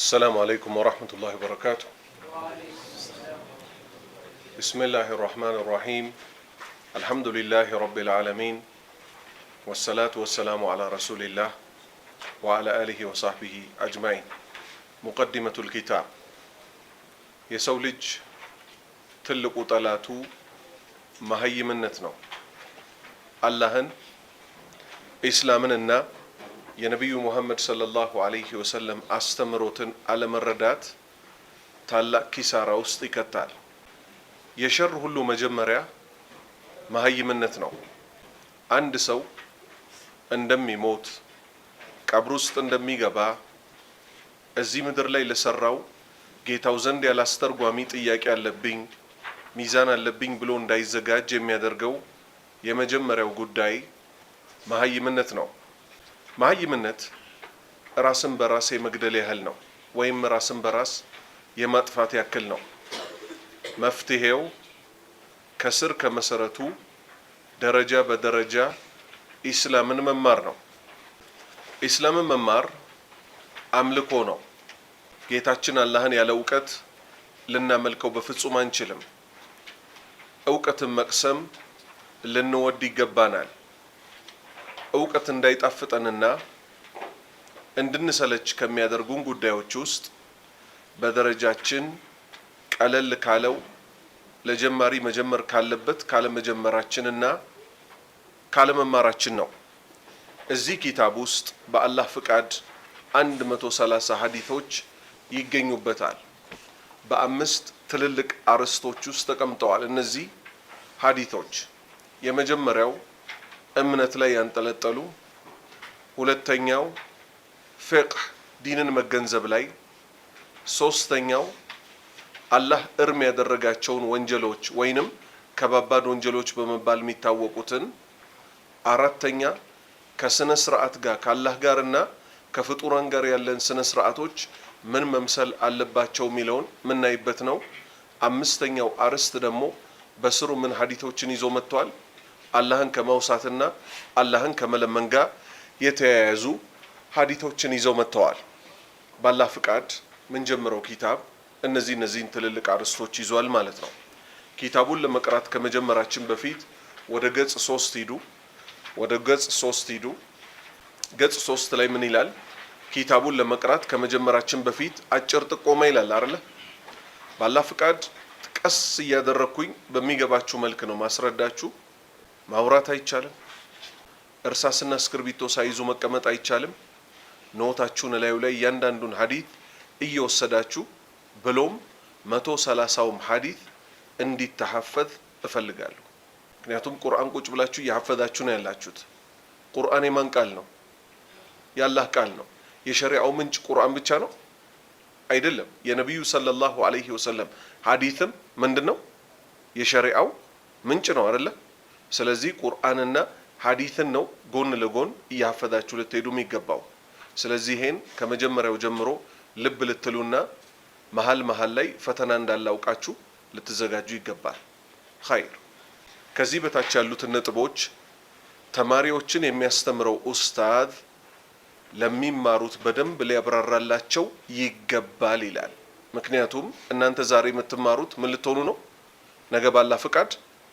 السلام عليكم ورحمة الله وبركاته. بسم الله الرحمن الرحيم. الحمد لله رب العالمين، والصلاة والسلام على رسول الله وعلى آله وصحبه أجمعين. مقدمة الكتاب. يسولج تلق طلاتو مهيمنت ነው አላህን ኢስላምንና የነብዩ ሙሐመድ ሰለላሁ ዐለይሂ ወሰለም አስተምሮትን አለመረዳት ታላቅ ኪሳራ ውስጥ ይከታል። የሸር ሁሉ መጀመሪያ መሀይምነት ነው። አንድ ሰው እንደሚሞት ቀብር ውስጥ እንደሚገባ እዚህ ምድር ላይ ለሰራው ጌታው ዘንድ ያላስተርጓሚ ጥያቄ አለብኝ ሚዛን አለብኝ ብሎ እንዳይዘጋጅ የሚያደርገው የመጀመሪያው ጉዳይ መሀይምነት ነው። መሀይምነት ራስን በራስ የመግደል ያህል ነው፣ ወይም ራስን በራስ የማጥፋት ያክል ነው። መፍትሄው ከስር ከመሰረቱ ደረጃ በደረጃ ኢስላምን መማር ነው። ኢስላምን መማር አምልኮ ነው። ጌታችን አላህን ያለ እውቀት ልናመልከው በፍጹም አንችልም። እውቀትን መቅሰም ልንወድ ይገባናል። እውቀት እንዳይጣፍጠንና እንድንሰለች ከሚያደርጉን ጉዳዮች ውስጥ በደረጃችን ቀለል ካለው ለጀማሪ መጀመር ካለበት ካለመጀመራችንና ካለመማራችን ነው። እዚህ ኪታብ ውስጥ በአላህ ፍቃድ 130 ሐዲሶች ይገኙበታል። በአምስት ትልልቅ አርዕስቶች ውስጥ ተቀምጠዋል። እነዚህ ሐዲሶች የመጀመሪያው እምነት ላይ ያንጠለጠሉ፣ ሁለተኛው ፍቅህ ዲንን መገንዘብ ላይ፣ ሶስተኛው አላህ እርም ያደረጋቸውን ወንጀሎች ወይንም ከባባድ ወንጀሎች በመባል የሚታወቁትን፣ አራተኛ ከስነ ስርዓት ጋር ከአላህ ጋርና ከፍጡራን ጋር ያለን ስነ ስርዓቶች ምን መምሰል አለባቸው የሚለውን ምናይበት ነው። አምስተኛው አርዕስት ደግሞ በስሩ ምን ሐዲሶችን ይዞ መጥቷል? አላህን ከመውሳትና አላህን ከመለመን ጋር የተያያዙ ሐዲሶችን ይዘው መጥተዋል። ባላህ ፍቃድ ምን ጀምረው ኪታብ እነዚህን ትልልቅ አርዕስቶች ይዟል ማለት ነው። ኪታቡን ለመቅራት ከመጀመራችን በፊት ወደ ገጽ 3 ሂዱ። ገጽ 3 ላይ ምን ይላል? ኪታቡን ለመቅራት ከመጀመራችን በፊት አጭር ጥቆማ ይላል አይደል? ባላህ ፍቃድ ቀስ እያደረኩኝ በሚገባችሁ መልክ ነው ማስረዳችሁ። ማውራት አይቻልም። እርሳስና እስክርቢቶ ሳይዙ መቀመጥ አይቻልም። ኖታችሁን ላዩ ላይ እያንዳንዱን ሐዲስ እየወሰዳችሁ ብሎም 130ውም ሐዲስ እንዲተሐፈዝ እፈልጋለሁ። ምክንያቱም ቁርአን ቁጭ ብላችሁ እያሐፈዛችሁ ነው ያላችሁት። ቁርአን የማን ቃል ነው? የአላህ ቃል ነው። የሸሪዓው ምንጭ ቁርአን ብቻ ነው አይደለም። የነብዩ ሰለላሁ ዐለይሂ ወሰለም ሐዲስም ምንድነው? የሸሪዓው ምንጭ ነው አይደለ? ስለዚህ ቁርአንና ሐዲስን ነው ጎን ለጎን እያሐፈዛችሁ ልትሄዱ የሚገባው። ስለዚህ ይሄን ከመጀመሪያው ጀምሮ ልብ ልትሉና መሃል ላይ ፈተና እንዳላውቃችሁ ልትዘጋጁ ይገባል። ኸይር። ከዚህ በታች ያሉትን ነጥቦች ተማሪዎችን የሚያስተምረው ኡስታዝ ለሚማሩት በደንብ ሊያብራራላቸው ይገባል ይላል። ምክንያቱም እናንተ ዛሬ የምትማሩት ምን ልትሆኑ ነው? ነገ ባላህ ፍቃድ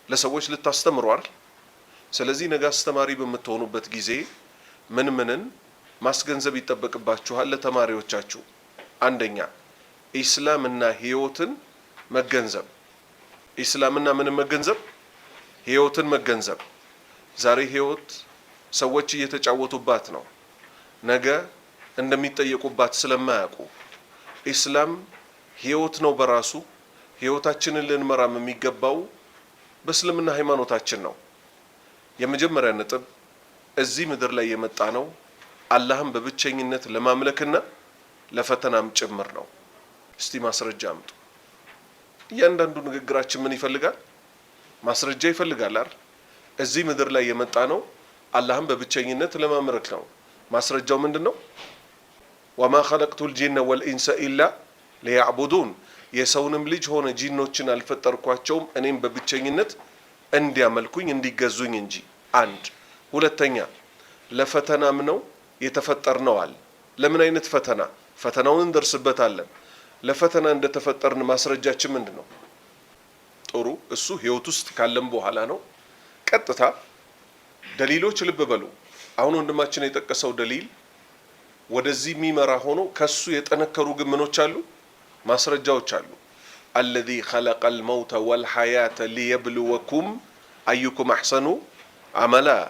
ለሰዎች ልታስተምሩ አይደል? ስለዚህ ነገ አስተማሪ በምትሆኑበት ጊዜ ምንን ማስገንዘብ ይጠበቅባችኋል ለተማሪዎቻችሁ? አንደኛ ኢስላምና ህይወትን መገንዘብ። ኢስላምና ምን መገንዘብ? ህይወትን መገንዘብ። ዛሬ ህይወት ሰዎች እየተጫወቱባት ነው፣ ነገ እንደሚጠየቁባት ስለማያውቁ ኢስላም ህይወት ነው በራሱ። ህይወታችንን ልንመራም የሚገባው በእስልምና ሃይማኖታችን ነው። የመጀመሪያ ነጥብ እዚህ ምድር ላይ የመጣ ነው አላህን በብቸኝነት ለማምለክና ለፈተናም ጭምር ነው። እስቲ ማስረጃ አምጡ። እያንዳንዱ ንግግራችን ምን ይፈልጋል? ማስረጃ ይፈልጋል አይደል? እዚህ ምድር ላይ የመጣ ነው አላህን በብቸኝነት ለማምለክ ነው። ማስረጃው ምንድነው? ወማ ኸለቅቱል ጂነ ወልኢንሰ ኢላ ሊያዕቡዱን፣ የሰውንም ልጅ ሆነ ጂኖችን አልፈጠርኳቸውም እኔም በብቸኝነት እንዲያመልኩኝ እንዲገዙኝ እንጂ። አንድ። ሁለተኛ ለፈተናም ነው የተፈጠርነው አለ። ለምን አይነት ፈተና? ፈተናውን እንደርስበታለን። ለፈተና እንደተፈጠርን ማስረጃችን ምንድነው? ጥሩ እሱ ህይወት ውስጥ ካለም በኋላ ነው። ቀጥታ ደሊሎች ልብ በሉ። አሁን ወንድማችን የጠቀሰው ደሊል ወደዚህ የሚመራ ሆኖ ከሱ የጠነከሩ ግምኖች አሉ፣ ማስረጃዎች አሉ። الذي خلق الموت والحياة ليبلوكم أيكم أحسن عملا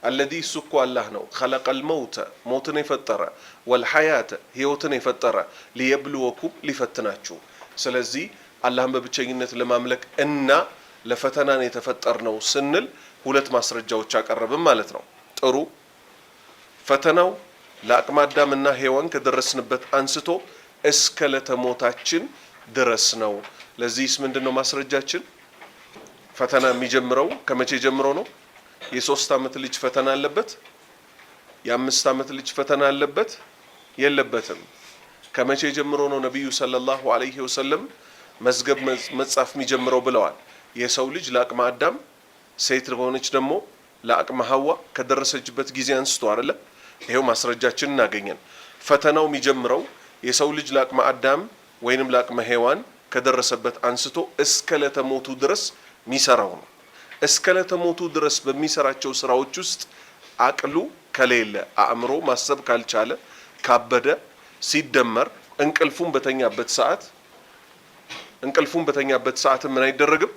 الذي سكوا الله نو خلق الموت موتن يفتر والحياة هيوتن يفتر ليبلوكم لفتناتشو سلزي اللهم ببتشينة لمملك إن لفتنا يتفتر نو سنل ሁለት ማስረጃዎች አቀረብን ማለት ነው። ጥሩ ፈተናው ለአቅመ አዳምና ሔዋን ከደረስንበት አንስቶ እስከ ለተሞታችን ድረስ ነው። ለዚህስ ምንድነው ማስረጃችን? ፈተና የሚጀምረው ከመቼ ጀምሮ ነው? የ3 ዓመት ልጅ ፈተና አለበት? የ5 ዓመት ልጅ ፈተና አለበት? የለበትም። ከመቼ ጀምሮ ነው ነብዩ ሰለላሁ ዐለይሂ ወሰለም መዝገብ መጻፍ የሚጀምረው ብለዋል? የሰው ልጅ ለአቅመ አዳም ሴት ሆነች ደግሞ ለአቅመ ሐዋ ከደረሰችበት ጊዜ አንስቶ አይደለ? ይሄው ማስረጃችን እናገኘን። ፈተናው የሚጀምረው የሰው ልጅ ለአቅመ አዳም ወይንም ለአቅመ ሔዋን ከደረሰበት አንስቶ እስከ ለተሞቱ ድረስ የሚሰራው ነው። እስከ ለተሞቱ ድረስ በሚሰራቸው ስራዎች ውስጥ አቅሉ ከሌለ አእምሮ ማሰብ ካልቻለ ካበደ ሲደመር እንቅልፉን በተኛበት ሰዓት ምን አይደረግም?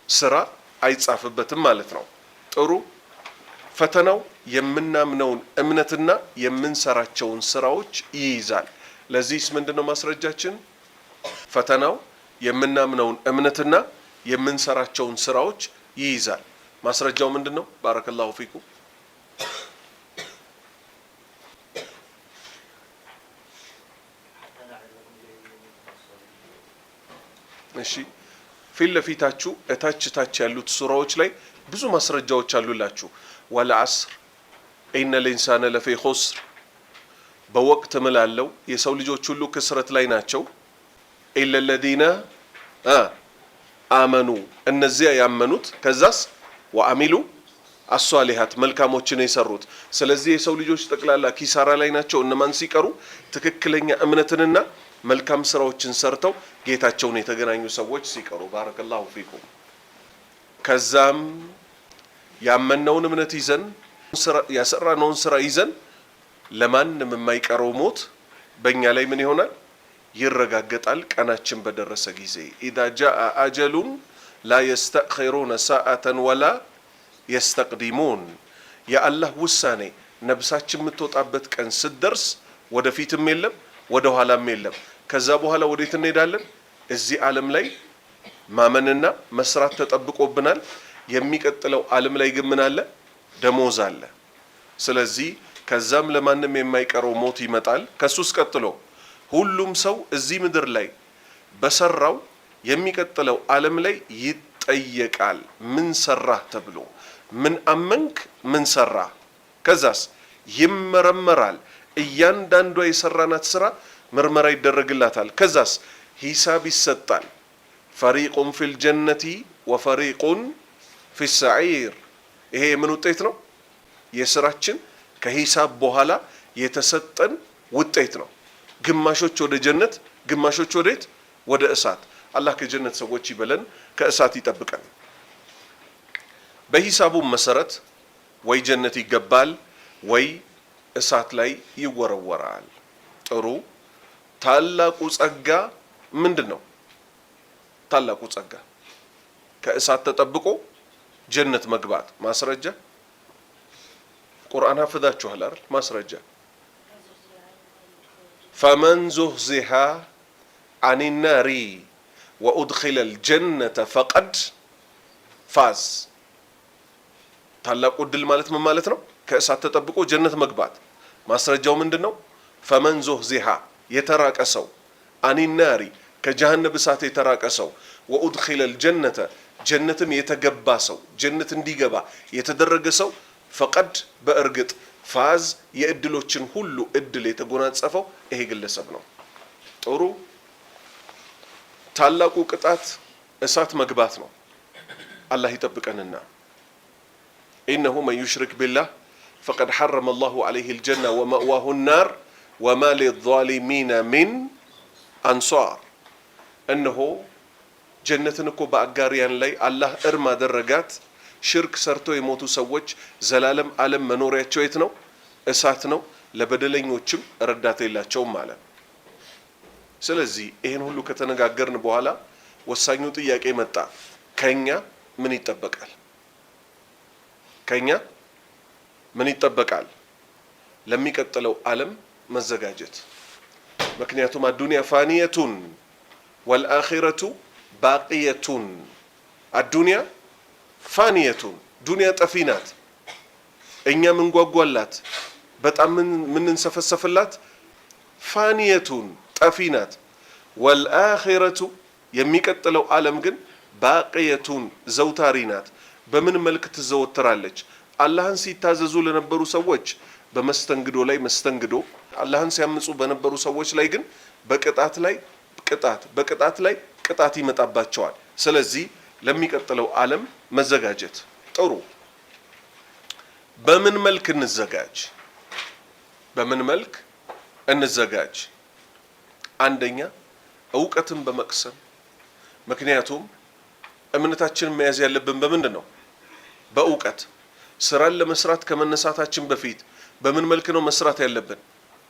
ስራ አይጻፍበትም ማለት ነው። ጥሩ ፈተናው የምናምነውን እምነትና የምንሰራቸውን ስራዎች ይይዛል። ለዚህስ ምንድነው ማስረጃችን? ፈተናው የምናምነውን እምነትና የምንሰራቸውን ስራዎች ይይዛል። ማስረጃው ምንድነው? ባረከላሁ ፊኩም እሺ ፊት ለፊታችሁ እታች ያሉት ሱራዎች ላይ ብዙ ማስረጃዎች አሉላችሁ። ወልዐስር ኢነል ኢንሳነ ለፊ ኹስር በወቅት ምላለው የሰው ልጆች ሁሉ ክስረት ላይ ናቸው። ኢለ ለዚነ አመኑ እነዚያ ያመኑት ከዛስ ወአሚሉ አሷሊሃት መልካሞችን የሰሩት። ስለዚህ የሰው ልጆች ጠቅላላ ኪሳራ ላይ ናቸው እነማን ሲቀሩ? ትክክለኛ እምነትንና መልካም ስራዎችን ሰርተው ጌታቸውን የተገናኙ ሰዎች ሲቀሩ። ባረከላሁ ፊኩም። ከዛም ያመነውን እምነት ይዘን ያሰራነውን ስራ ይዘን ለማንም የማይቀረው ሞት በእኛ ላይ ምን ይሆናል? ይረጋገጣል። ቀናችን በደረሰ ጊዜ ኢዛ ጃአ አጀሉን ላ የስተእኺሩነ ሰዓተን ወላ የስተቅዲሙን የአላህ ውሳኔ ነብሳችን የምትወጣበት ቀን ስትደርስ ወደፊትም የለም ወደ ኋላም የለም። ከዛ በኋላ ወዴት እንሄዳለን? እዚህ ዓለም ላይ ማመንና መስራት ተጠብቆብናል። የሚቀጥለው ዓለም ላይ ግን ምን አለ? ደሞዝ አለ። ስለዚህ ከዛም ለማንም የማይቀረው ሞት ይመጣል። ከሱስ ቀጥሎ ሁሉም ሰው እዚህ ምድር ላይ በሰራው የሚቀጥለው ዓለም ላይ ይጠየቃል። ምን ሰራህ ተብሎ ምን አመንክ? ምን ሰራህ? ከዛስ ይመረመራል። እያንዳንዷ የሰራናት ስራ ምርመራ ይደረግላታል። ከዛስ ሂሳብ ይሰጣል። ፈሪቁን ፊል ጀነቲ ወፈሪቁን ፊስ ሰዒር። ይሄ የምን ውጤት ነው? የስራችን ከሂሳብ በኋላ የተሰጠን ውጤት ነው። ግማሾች ወደ ጀነት፣ ግማሾች ወዴት? ወደ እሳት። አላህ ከጀነት ሰዎች ይበለን፣ ከእሳት ይጠብቀን። በሂሳቡ መሰረት ወይ ጀነት ይገባል ወይ እሳት ላይ ይወረወራል። ጥሩ ታላቁ ጸጋ ምንድነው? ታላቁ ጸጋ ከእሳት ተጠብቆ ጀነት መግባት። ማስረጃ ቁርአን አፍዛችኋል አይደል? ማስረጃ ፈመን ዙህዚሃ አን ናሪ ወኡድኺለ አልጀነተ ፈቀድ ፋዝ። ታላቁ ድል ማለት ምን ማለት ነው? ከእሳት ተጠብቆ ጀነት መግባት። ማስረጃው ምንድነው? ፈመን ዙህዚሃ የተራቀ ሰው፣ አን ናሪ ከጀሃነም እሳት የተራቀ ሰው፣ ወኡድኺለ አልጀነተ ጀነትም የተገባ ሰው፣ ጀነት እንዲገባ የተደረገ ሰው፣ ፈቀድ በእርግጥ ፋዝ የእድሎችን ሁሉ እድል የተጎናጸፈው ይሄ ግለሰብ ነው። ጥሩ ታላቁ ቅጣት እሳት መግባት ነው። አላህ ይጠብቀንና ኢነሁ መን ዩሽሪክ ቢላህ ፈቀድ ሐረመ አላሁ ዐለይሂ አልጀነ ወመእዋሁ ናር ወማ ሊዛሊሚነ ሚን አንሷር። እነሆ ጀነትን እኮ በአጋሪያን ላይ አላህ እርም አደረጋት። ሽርክ ሰርተው የሞቱ ሰዎች ዘላለም ዓለም መኖሪያቸው የት ነው? እሳት ነው። ለበደለኞችም ረዳት የላቸውም ማለት። ስለዚህ ይህን ሁሉ ከተነጋገርን በኋላ ወሳኙ ጥያቄ መጣ። ከኛ ምን ይጠበቃል? ከኛ ምን ይጠበቃል? ለሚቀጥለው ዓለም መዘጋጀት። ምክንያቱም አዱንያ ፋኒየቱን ወልአኺረቱ ባቂየቱን። አዱንያ ፋኒየቱን፣ ዱንያ ጠፊ ናት። እኛ ምንጓጓላት በጣም ምንንሰፈሰፍላት ፋኒየቱን ጠፊ ናት። ወልአኺረቱ የሚቀጥለው ዓለም ግን ባቂየቱን ዘውታሪ ናት። በምን መልክ ትዘወተራለች? አላህን ሲታዘዙ ለነበሩ ሰዎች በመስተንግዶ ላይ መስተንግዶ፣ አላህን ሲያምፁ በነበሩ ሰዎች ላይ ግን በቅጣት ላይ ቅጣት፣ በቅጣት ላይ ቅጣት ይመጣባቸዋል። ስለዚህ ለሚቀጥለው ዓለም መዘጋጀት ጥሩ። በምን መልክ እንዘጋጅ? በምን መልክ እንዘጋጅ? አንደኛ እውቀትን በመቅሰም። ምክንያቱም እምነታችንን መያዝ ያለብን በምንድን ነው? በእውቀት። ስራን ለመስራት ከመነሳታችን በፊት በምን መልክ ነው መስራት ያለብን?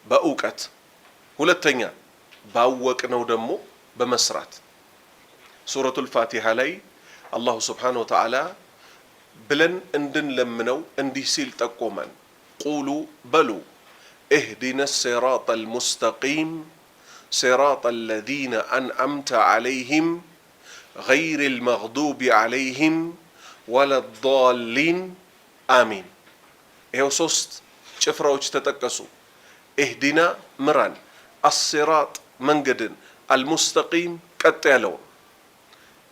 በእውቀት። ሁለተኛ ባወቅነው ደግሞ በመስራት። ሱረቱል ፋቲሃ ላይ አላሁ ስብሓነሁ ወተዓላ ብለን እንድንለምነው እንዲህ ሲል ጠቆመን። ቁሉ በሉ እህዲነ ሲራጠል ሙስተቂም ሲራጠል ለዚነ አንዐምተ ዐለይሂም ገይሪል መግዱቢ ዐለይሂም ወለዷሊን አሚን። ይኸው ሶስት ጭፍራዎች ተጠቀሱ። እህዲና ምራን፣ አሲራጥ መንገድን፣ አልሙስተቂም ቀጥ ያለውን።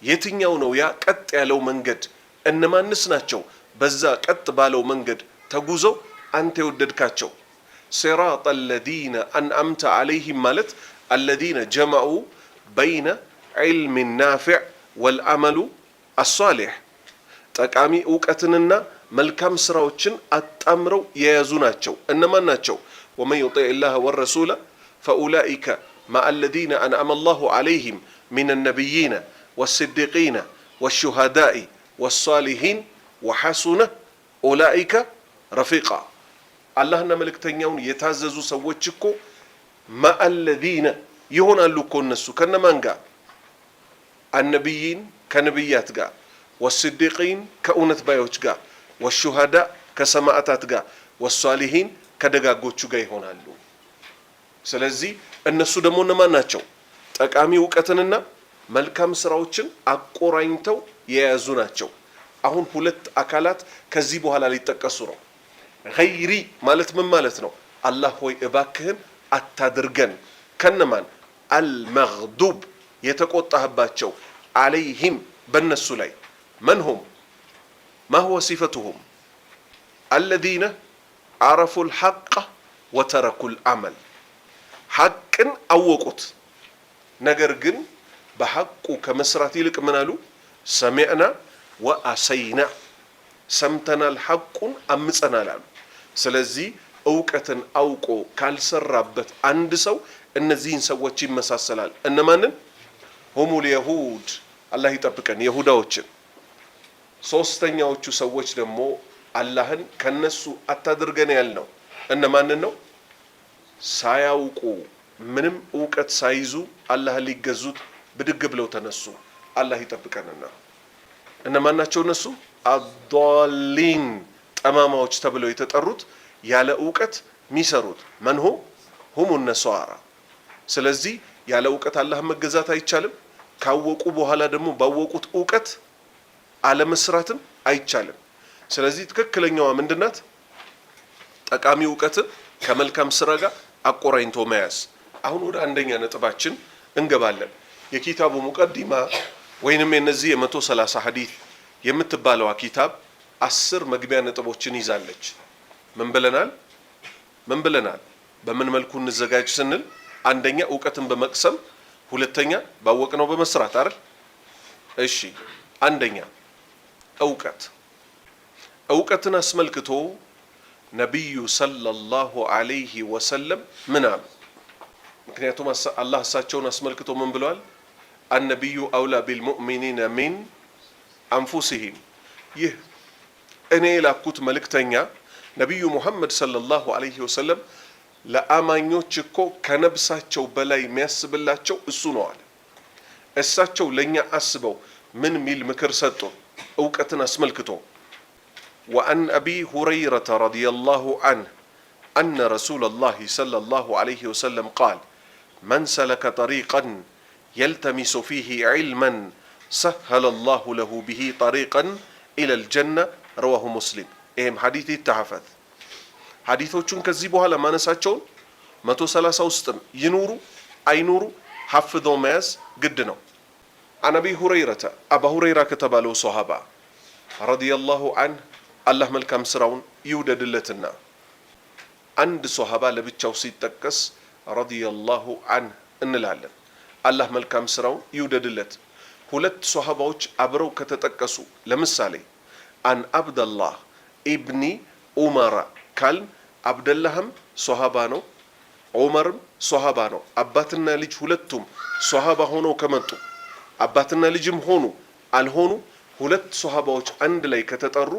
የትኛው ነው ያ ቀጥ ያለው መንገድ? እነማንስ ናቸው በዛ ቀጥ ባለው መንገድ ተጉዘው አንተ የወደድካቸው? ሲራጥ አለዚነ አንዐምተ ዐለይሂም ማለት አለዚነ ጀመዑ በይነ ዒልሚ ናፊዕ ወልዐመሉ አሷሊሕ፣ ጠቃሚ እውቀትንና መልካም ስራዎችን አጣምረው የያዙ ናቸው። እነማን ናቸው? ወመን ዩጢዕ ላህ ወረሱለ ፈኡላኢከ መዐ አለዚነ አንዐመ አላሁ ዐለይሂም ሚነ ነቢይነ ወስዲቂነ ወሹሃዳኢ ወሷሊሒን ወሐሱነ ኡላኢከ ረፊቃ። አላህና መልእክተኛውን የታዘዙ ሰዎች እኮ መዐ አለዚነ ይሆናሉ እኮ እነሱ ከነማን ጋር? አነቢይን ከነቢያት ጋር፣ ወስዲቂን ከእውነት ባዮች ጋር፣ ወሹሃዳ ከሰማዕታት ጋር፣ ወሷሊሒን ከደጋጎቹ ጋር ይሆናሉ። ስለዚህ እነሱ ደግሞ እነማን ናቸው? ጠቃሚ እውቀትንና መልካም ስራዎችን አቆራኝተው የያዙ ናቸው። አሁን ሁለት አካላት ከዚህ በኋላ ሊጠቀሱ ነው። ገይሪ ማለት ምን ማለት ነው? አላህ ሆይ እባክህን አታድርገን ከነማን? አልመግዱብ የተቆጣህባቸው፣ ዐለይሂም በነሱ ላይ። መንሁም ማ ሁወ ሲፈቱሁም? አለዚነ ዐረፉል ሐቀ ወተረኩል ዐመል። ሐቅን አወቁት፣ ነገር ግን በሐቁ ከመስራት ይልቅ ምን አሉ? ሰሚዕና ወአሰይና፣ ሰምተናል ሐቁን አምፀናል አሉ። ስለዚህ እውቀትን አውቆ ካልሰራበት አንድ ሰው እነዚህን ሰዎች ይመሳሰላል። እነማንን? ሁሙል የሁድ፣ አላህ ይጠብቀን የሁዳዎችን። ሶስተኛዎቹ ሰዎች ደግሞ አላህን ከነሱ አታድርገን ያልነው እነማንን ነው? ሳያውቁ ምንም እውቀት ሳይዙ አላህን ሊገዙት ብድግ ብለው ተነሱ። አላህ ይጠብቀንና እነማን ናቸው እነሱ? አዷሊን፣ ጠማማዎች ተብለው የተጠሩት ያለ እውቀት ሚሰሩት። መንሁ ሁሙ ነሷራ። ስለዚህ ያለ እውቀት አላህን መገዛት አይቻልም። ካወቁ በኋላ ደግሞ ባወቁት እውቀት አለመስራትም አይቻልም። ስለዚህ ትክክለኛዋ ምንድናት? ጠቃሚ እውቀትን ከመልካም ስራ ጋር አቆራኝቶ መያዝ። አሁን ወደ አንደኛ ነጥባችን እንገባለን። የኪታቡ ሙቀዲማ ወይንም የነዚህ የ130 ሐዲስ የምትባለዋ ኪታብ 10 መግቢያ ነጥቦችን ይዛለች። ምን ብለናል? በምን መልኩ እንዘጋጅ ስንል አንደኛ እውቀትን በመቅሰም፣ ሁለተኛ ባወቅነው በመስራት አይደል? እሺ፣ አንደኛ እውቀትን አስመልክቶ ነቢዩ ሰለላሁ ዐለይሂ ወሰለም ምን አሉ? ምክንያቱም አላህ እሳቸውን አስመልክቶ ምን ብለዋል? አነቢዩ አውላ ቢልሙእሚኒነ ሚን አንፉሲሂም። ይህ እኔ የላኩት መልእክተኛ ነቢዩ ሙሐመድ ሰለላሁ ዐለይሂ ወሰለም ለአማኞች እኮ ከነብሳቸው በላይ የሚያስብላቸው እሱ ነው አለ። እሳቸው ለእኛ አስበው ምን ሚል ምክር ሰጡን? እውቀትን አስመልክቶ ወአን አቢ ሁረይረተ ረዲየላሁ ዐንሁ አነ ረሱለላሂ ሰለላሁ ዐለይሂ ወሰለም ቃል መን ሰለከ ጠሪቀን የልተሚሱ ፊሂ ዒልመን ሰሀለላሁ ለሁ ቢሂ ጠሪቀን ኢለል ጀነ ረዋሁ ሙስሊም። ይህም ሐዲት ይተሐፈዝ። ሐዲቶቹን ከዚህ በኋላ ማነሳቸውን 130 ውስጥም ይኑሩ አይኑሩ ሐፍዞ መያዝ ግድ ነው። አን አቢ ሁረይረተ አባ ሁረይራ ከተባለው ሶሃባ ረዲየላሁ ዐንሁ አላህ መልካም ስራውን ይውደድለትና አንድ ሶሃባ ለብቻው ሲጠቀስ ረዲየላሁ ዐንሁ እንላለን። አላህ መልካም ስራውን ይውደድለት። ሁለት ሶሃባዎች አብረው ከተጠቀሱ ለምሳሌ አን አብደላህ ኢብኒ ዑመራ ካልን አብደላህም ሶሃባ ነው፣ ዑመርም ሶሃባ ነው። አባትና ልጅ ሁለቱም ሶሃባ ሆነው ከመጡ አባትና ልጅም ሆኑ አልሆኑ ሁለት ሶሃባዎች አንድ ላይ ከተጠሩ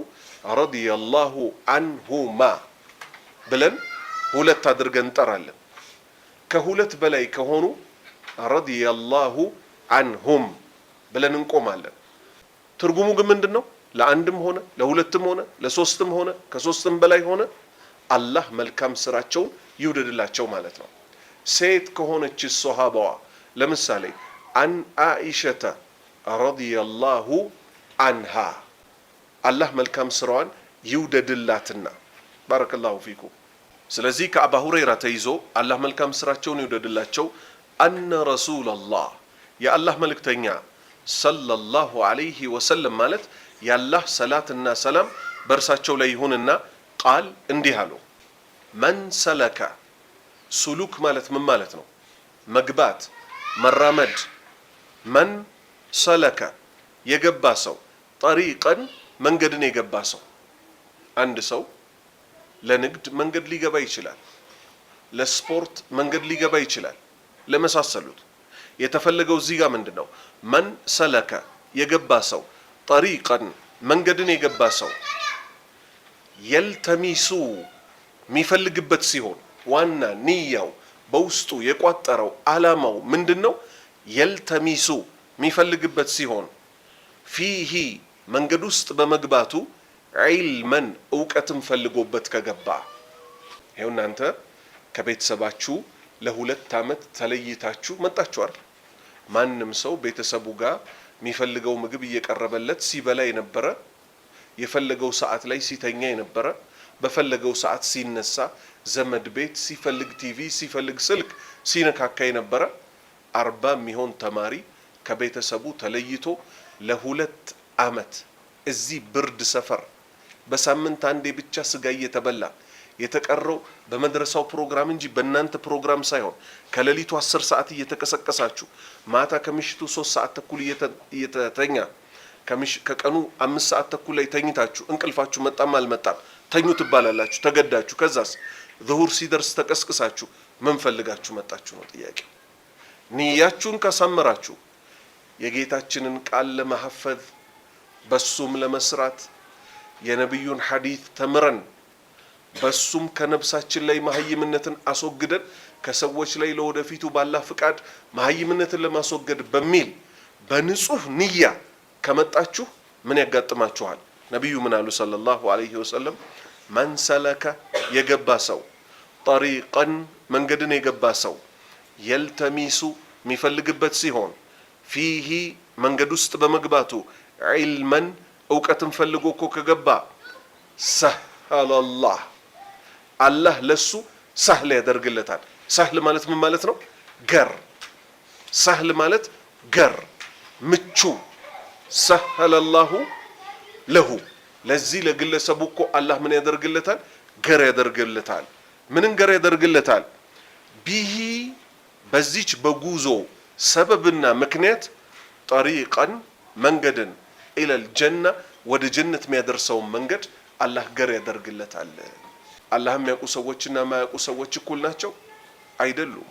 ረዲየላሁ ዐንሁማ ብለን ሁለት አድርገን እንጠራለን። ከሁለት በላይ ከሆኑ ረዲየላሁ ዐንሁም ብለን እንቆማለን። ትርጉሙ ግን ምንድን ነው? ለአንድም ሆነ ለሁለትም ሆነ ለሶስትም ሆነ ከሶስትም በላይ ሆነ አላህ መልካም ስራቸውን ይውደድላቸው ማለት ነው። ሴት ከሆነች ሶሃባዋ ለምሳሌ አን አኢሸተ ረዲየላሁ ዐንሃ አላህ መልካም ስራዋን ይውደድላትና ባረከላሁ ፊኩም። ስለዚህ ከአባ ሁረይራ ተይዞ አላህ መልካም ስራቸውን ይውደድላቸው አነ ረሱለላህ የአላህ መልእክተኛ ሰለላሁ ዐለይሂ ወሰለም ማለት የአላህ ሰላትና ሰላም በእርሳቸው ላይ ይሁንና ቃል እንዲህ አሉ። መን ሰለከ ሱሉክ ማለት ምን ማለት ነው? መግባት መራመድ። መን ሰለከ የገባ ሰው፣ ጠሪቀን መንገድን የገባ ሰው። አንድ ሰው ለንግድ መንገድ ሊገባ ይችላል፣ ለስፖርት መንገድ ሊገባ ይችላል፣ ለመሳሰሉት። የተፈለገው እዚህ ጋር ምንድን ነው? መን ሰለከ የገባ ሰው፣ ጠሪቀን መንገድን የገባ ሰው የልተሚሱ የሚፈልግበት ሲሆን ዋና ንያው በውስጡ የቋጠረው አላማው ምንድን ነው? የልተሚሱ የሚፈልግበት ሲሆን ፊሂ መንገድ ውስጥ በመግባቱ ዒልመን እውቀትን ፈልጎበት ከገባ። ይኸው እናንተ ከቤተሰባችሁ ለ2 ዓመት ተለይታችሁ መጣችኋል። ማንም ሰው ቤተሰቡ ጋር የሚፈልገው ምግብ እየቀረበለት ሲበላ የነበረ፣ የፈለገው ሰዓት ላይ ሲተኛ የነበረ፣ በፈለገው ሰዓት ሲነሳ ዘመድ ቤት ሲፈልግ ቲቪ ሲፈልግ ስልክ ሲነካካ የነበረ 40 የሚሆን ተማሪ ከቤተሰቡ ተለይቶ ለ2 ዓመት እዚህ ብርድ ሰፈር በሳምንት አንዴ ብቻ ስጋ እየተበላ የተቀረው በመድረሳው ፕሮግራም እንጂ በእናንተ ፕሮግራም ሳይሆን ከሌሊቱ 10 ሰዓት እየተቀሰቀሳችሁ ማታ ከምሽቱ 3 ሰዓት ተኩል እየተተኛ ከቀኑ 5 ሰዓት ተኩል ላይ ተኝታችሁ እንቅልፋችሁ መጣም አልመጣም ተኙ ትባላላችሁ ተገዳችሁ። ከዛስ ዙሁር ሲደርስ ተቀስቅሳችሁ ምን ፈልጋችሁ መጣችሁ ነው ጥያቄው። ንያችሁን ካሳመራችሁ የጌታችንን ቃል ለማሐፈዝ በሱም ለመስራት የነብዩን ሐዲስ ተምረን በሱም ከነብሳችን ላይ መሀይምነትን አስወግደን ከሰዎች ላይ ለወደፊቱ ባላህ ፍቃድ መሀይምነትን ለማስወገድ በሚል በንጹህ ንያ ከመጣችሁ ምን ያጋጥማችኋል? ነብዩ ምን አሉ ሰለላሁ ዐለይሂ ወሰለም? መን ሰለከ የገባ ሰው፣ ጠሪቀን መንገድን የገባ ሰው፣ የልተሚሱ የሚፈልግበት ሲሆን ፊሂ መንገድ ውስጥ በመግባቱ ዒልመን እውቀትን ፈልጎ እኮ ከገባ ሰሀለላህ አላህ ለሱ ሳህል ያደርግለታል። ሳህል ማለት ምን ማለት ነው? ገር። ሳህል ማለት ገር፣ ምቹ። ሰሀለላሁ ለሁ ለዚህ ለግለሰቡ እኮ አላህ ምን ያደርግለታል? ገር ያደርግለታል። ምንን ገር ያደርግለታል? ቢሂ በዚች በጉዞ ሰበብና ምክንያት ጠሪቀን መንገድን ኢለል ጀና ወደ ጀነት የሚያደርሰውን መንገድ አላህ ገር ያደርግለታል። አላህን የሚያውቁ ሰዎችና የማያውቁ ሰዎች እኩል ናቸው? አይደሉም።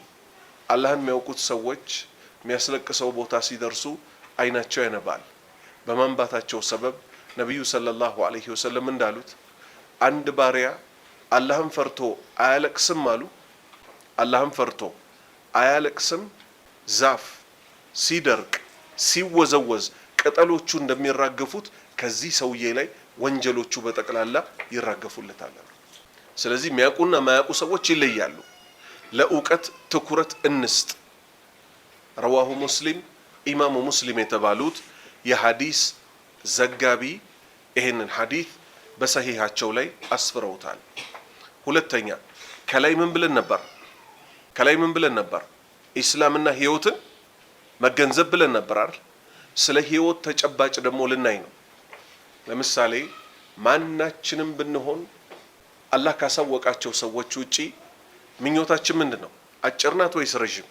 አላህን የሚያውቁት ሰዎች የሚያስለቅሰው ቦታ ሲደርሱ አይናቸው ያነባል። በማንባታቸው ሰበብ ነቢዩ ሰለላሁ ዐለይሂ ወሰለም እንዳሉት አንድ ባሪያ አላህን ፈርቶ አያለቅስም አሉ። አላህን ፈርቶ አያለቅስም ዛፍ ሲደርቅ ሲወዘወዝ ቅጠሎቹ እንደሚራገፉት ከዚህ ሰውዬ ላይ ወንጀሎቹ በጠቅላላ ይራገፉለታል። ስለዚህ የሚያውቁና የማያውቁ ሰዎች ይለያሉ። ለእውቀት ትኩረት እንስጥ። ረዋሁ ሙስሊም ኢማሙ ሙስሊም የተባሉት የሐዲስ ዘጋቢ ይህንን ሐዲስ በሰሂሃቸው ላይ አስፍረውታል። ሁለተኛ ከላይ ምን ብለን ነበር? ኢስላምና ህይወትን መገንዘብ ብለን ነበር አይደል? ስለ ህይወት ተጨባጭ ደግሞ ልናይ ነው። ለምሳሌ ማናችንም ብንሆን አላህ ካሳወቃቸው ሰዎች ውጪ ምኞታችን ምንድነው? አጭር ናት ወይስ ረጅም?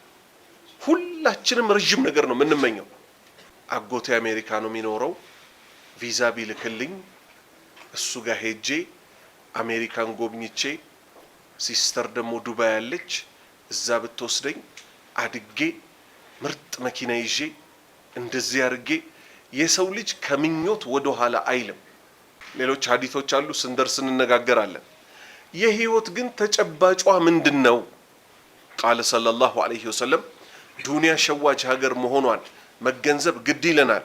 ሁላችንም ረጅም ነገር ነው የምንመኘው። አጎቴ አሜሪካ ነው የሚኖረው፣ ቪዛ ቢልክልኝ እሱ ጋር ሄጄ አሜሪካን ጎብኝቼ፣ ሲስተር ደግሞ ዱባይ ያለች እዛ ብትወስደኝ አድጌ ምርጥ መኪና ይዤ እንደዚህ አድርጌ። የሰው ልጅ ከምኞት ወደ ኋላ አይልም። ሌሎች ሐዲሶች አሉ፣ ስንደርስ እንነጋገራለን። የህይወት ግን ተጨባጯ ምንድነው? ቃለ ሰለላሁ ዐለይሂ ወሰለም ዱንያ ሸዋጅ ሀገር መሆኗን መገንዘብ ግድ ይለናል።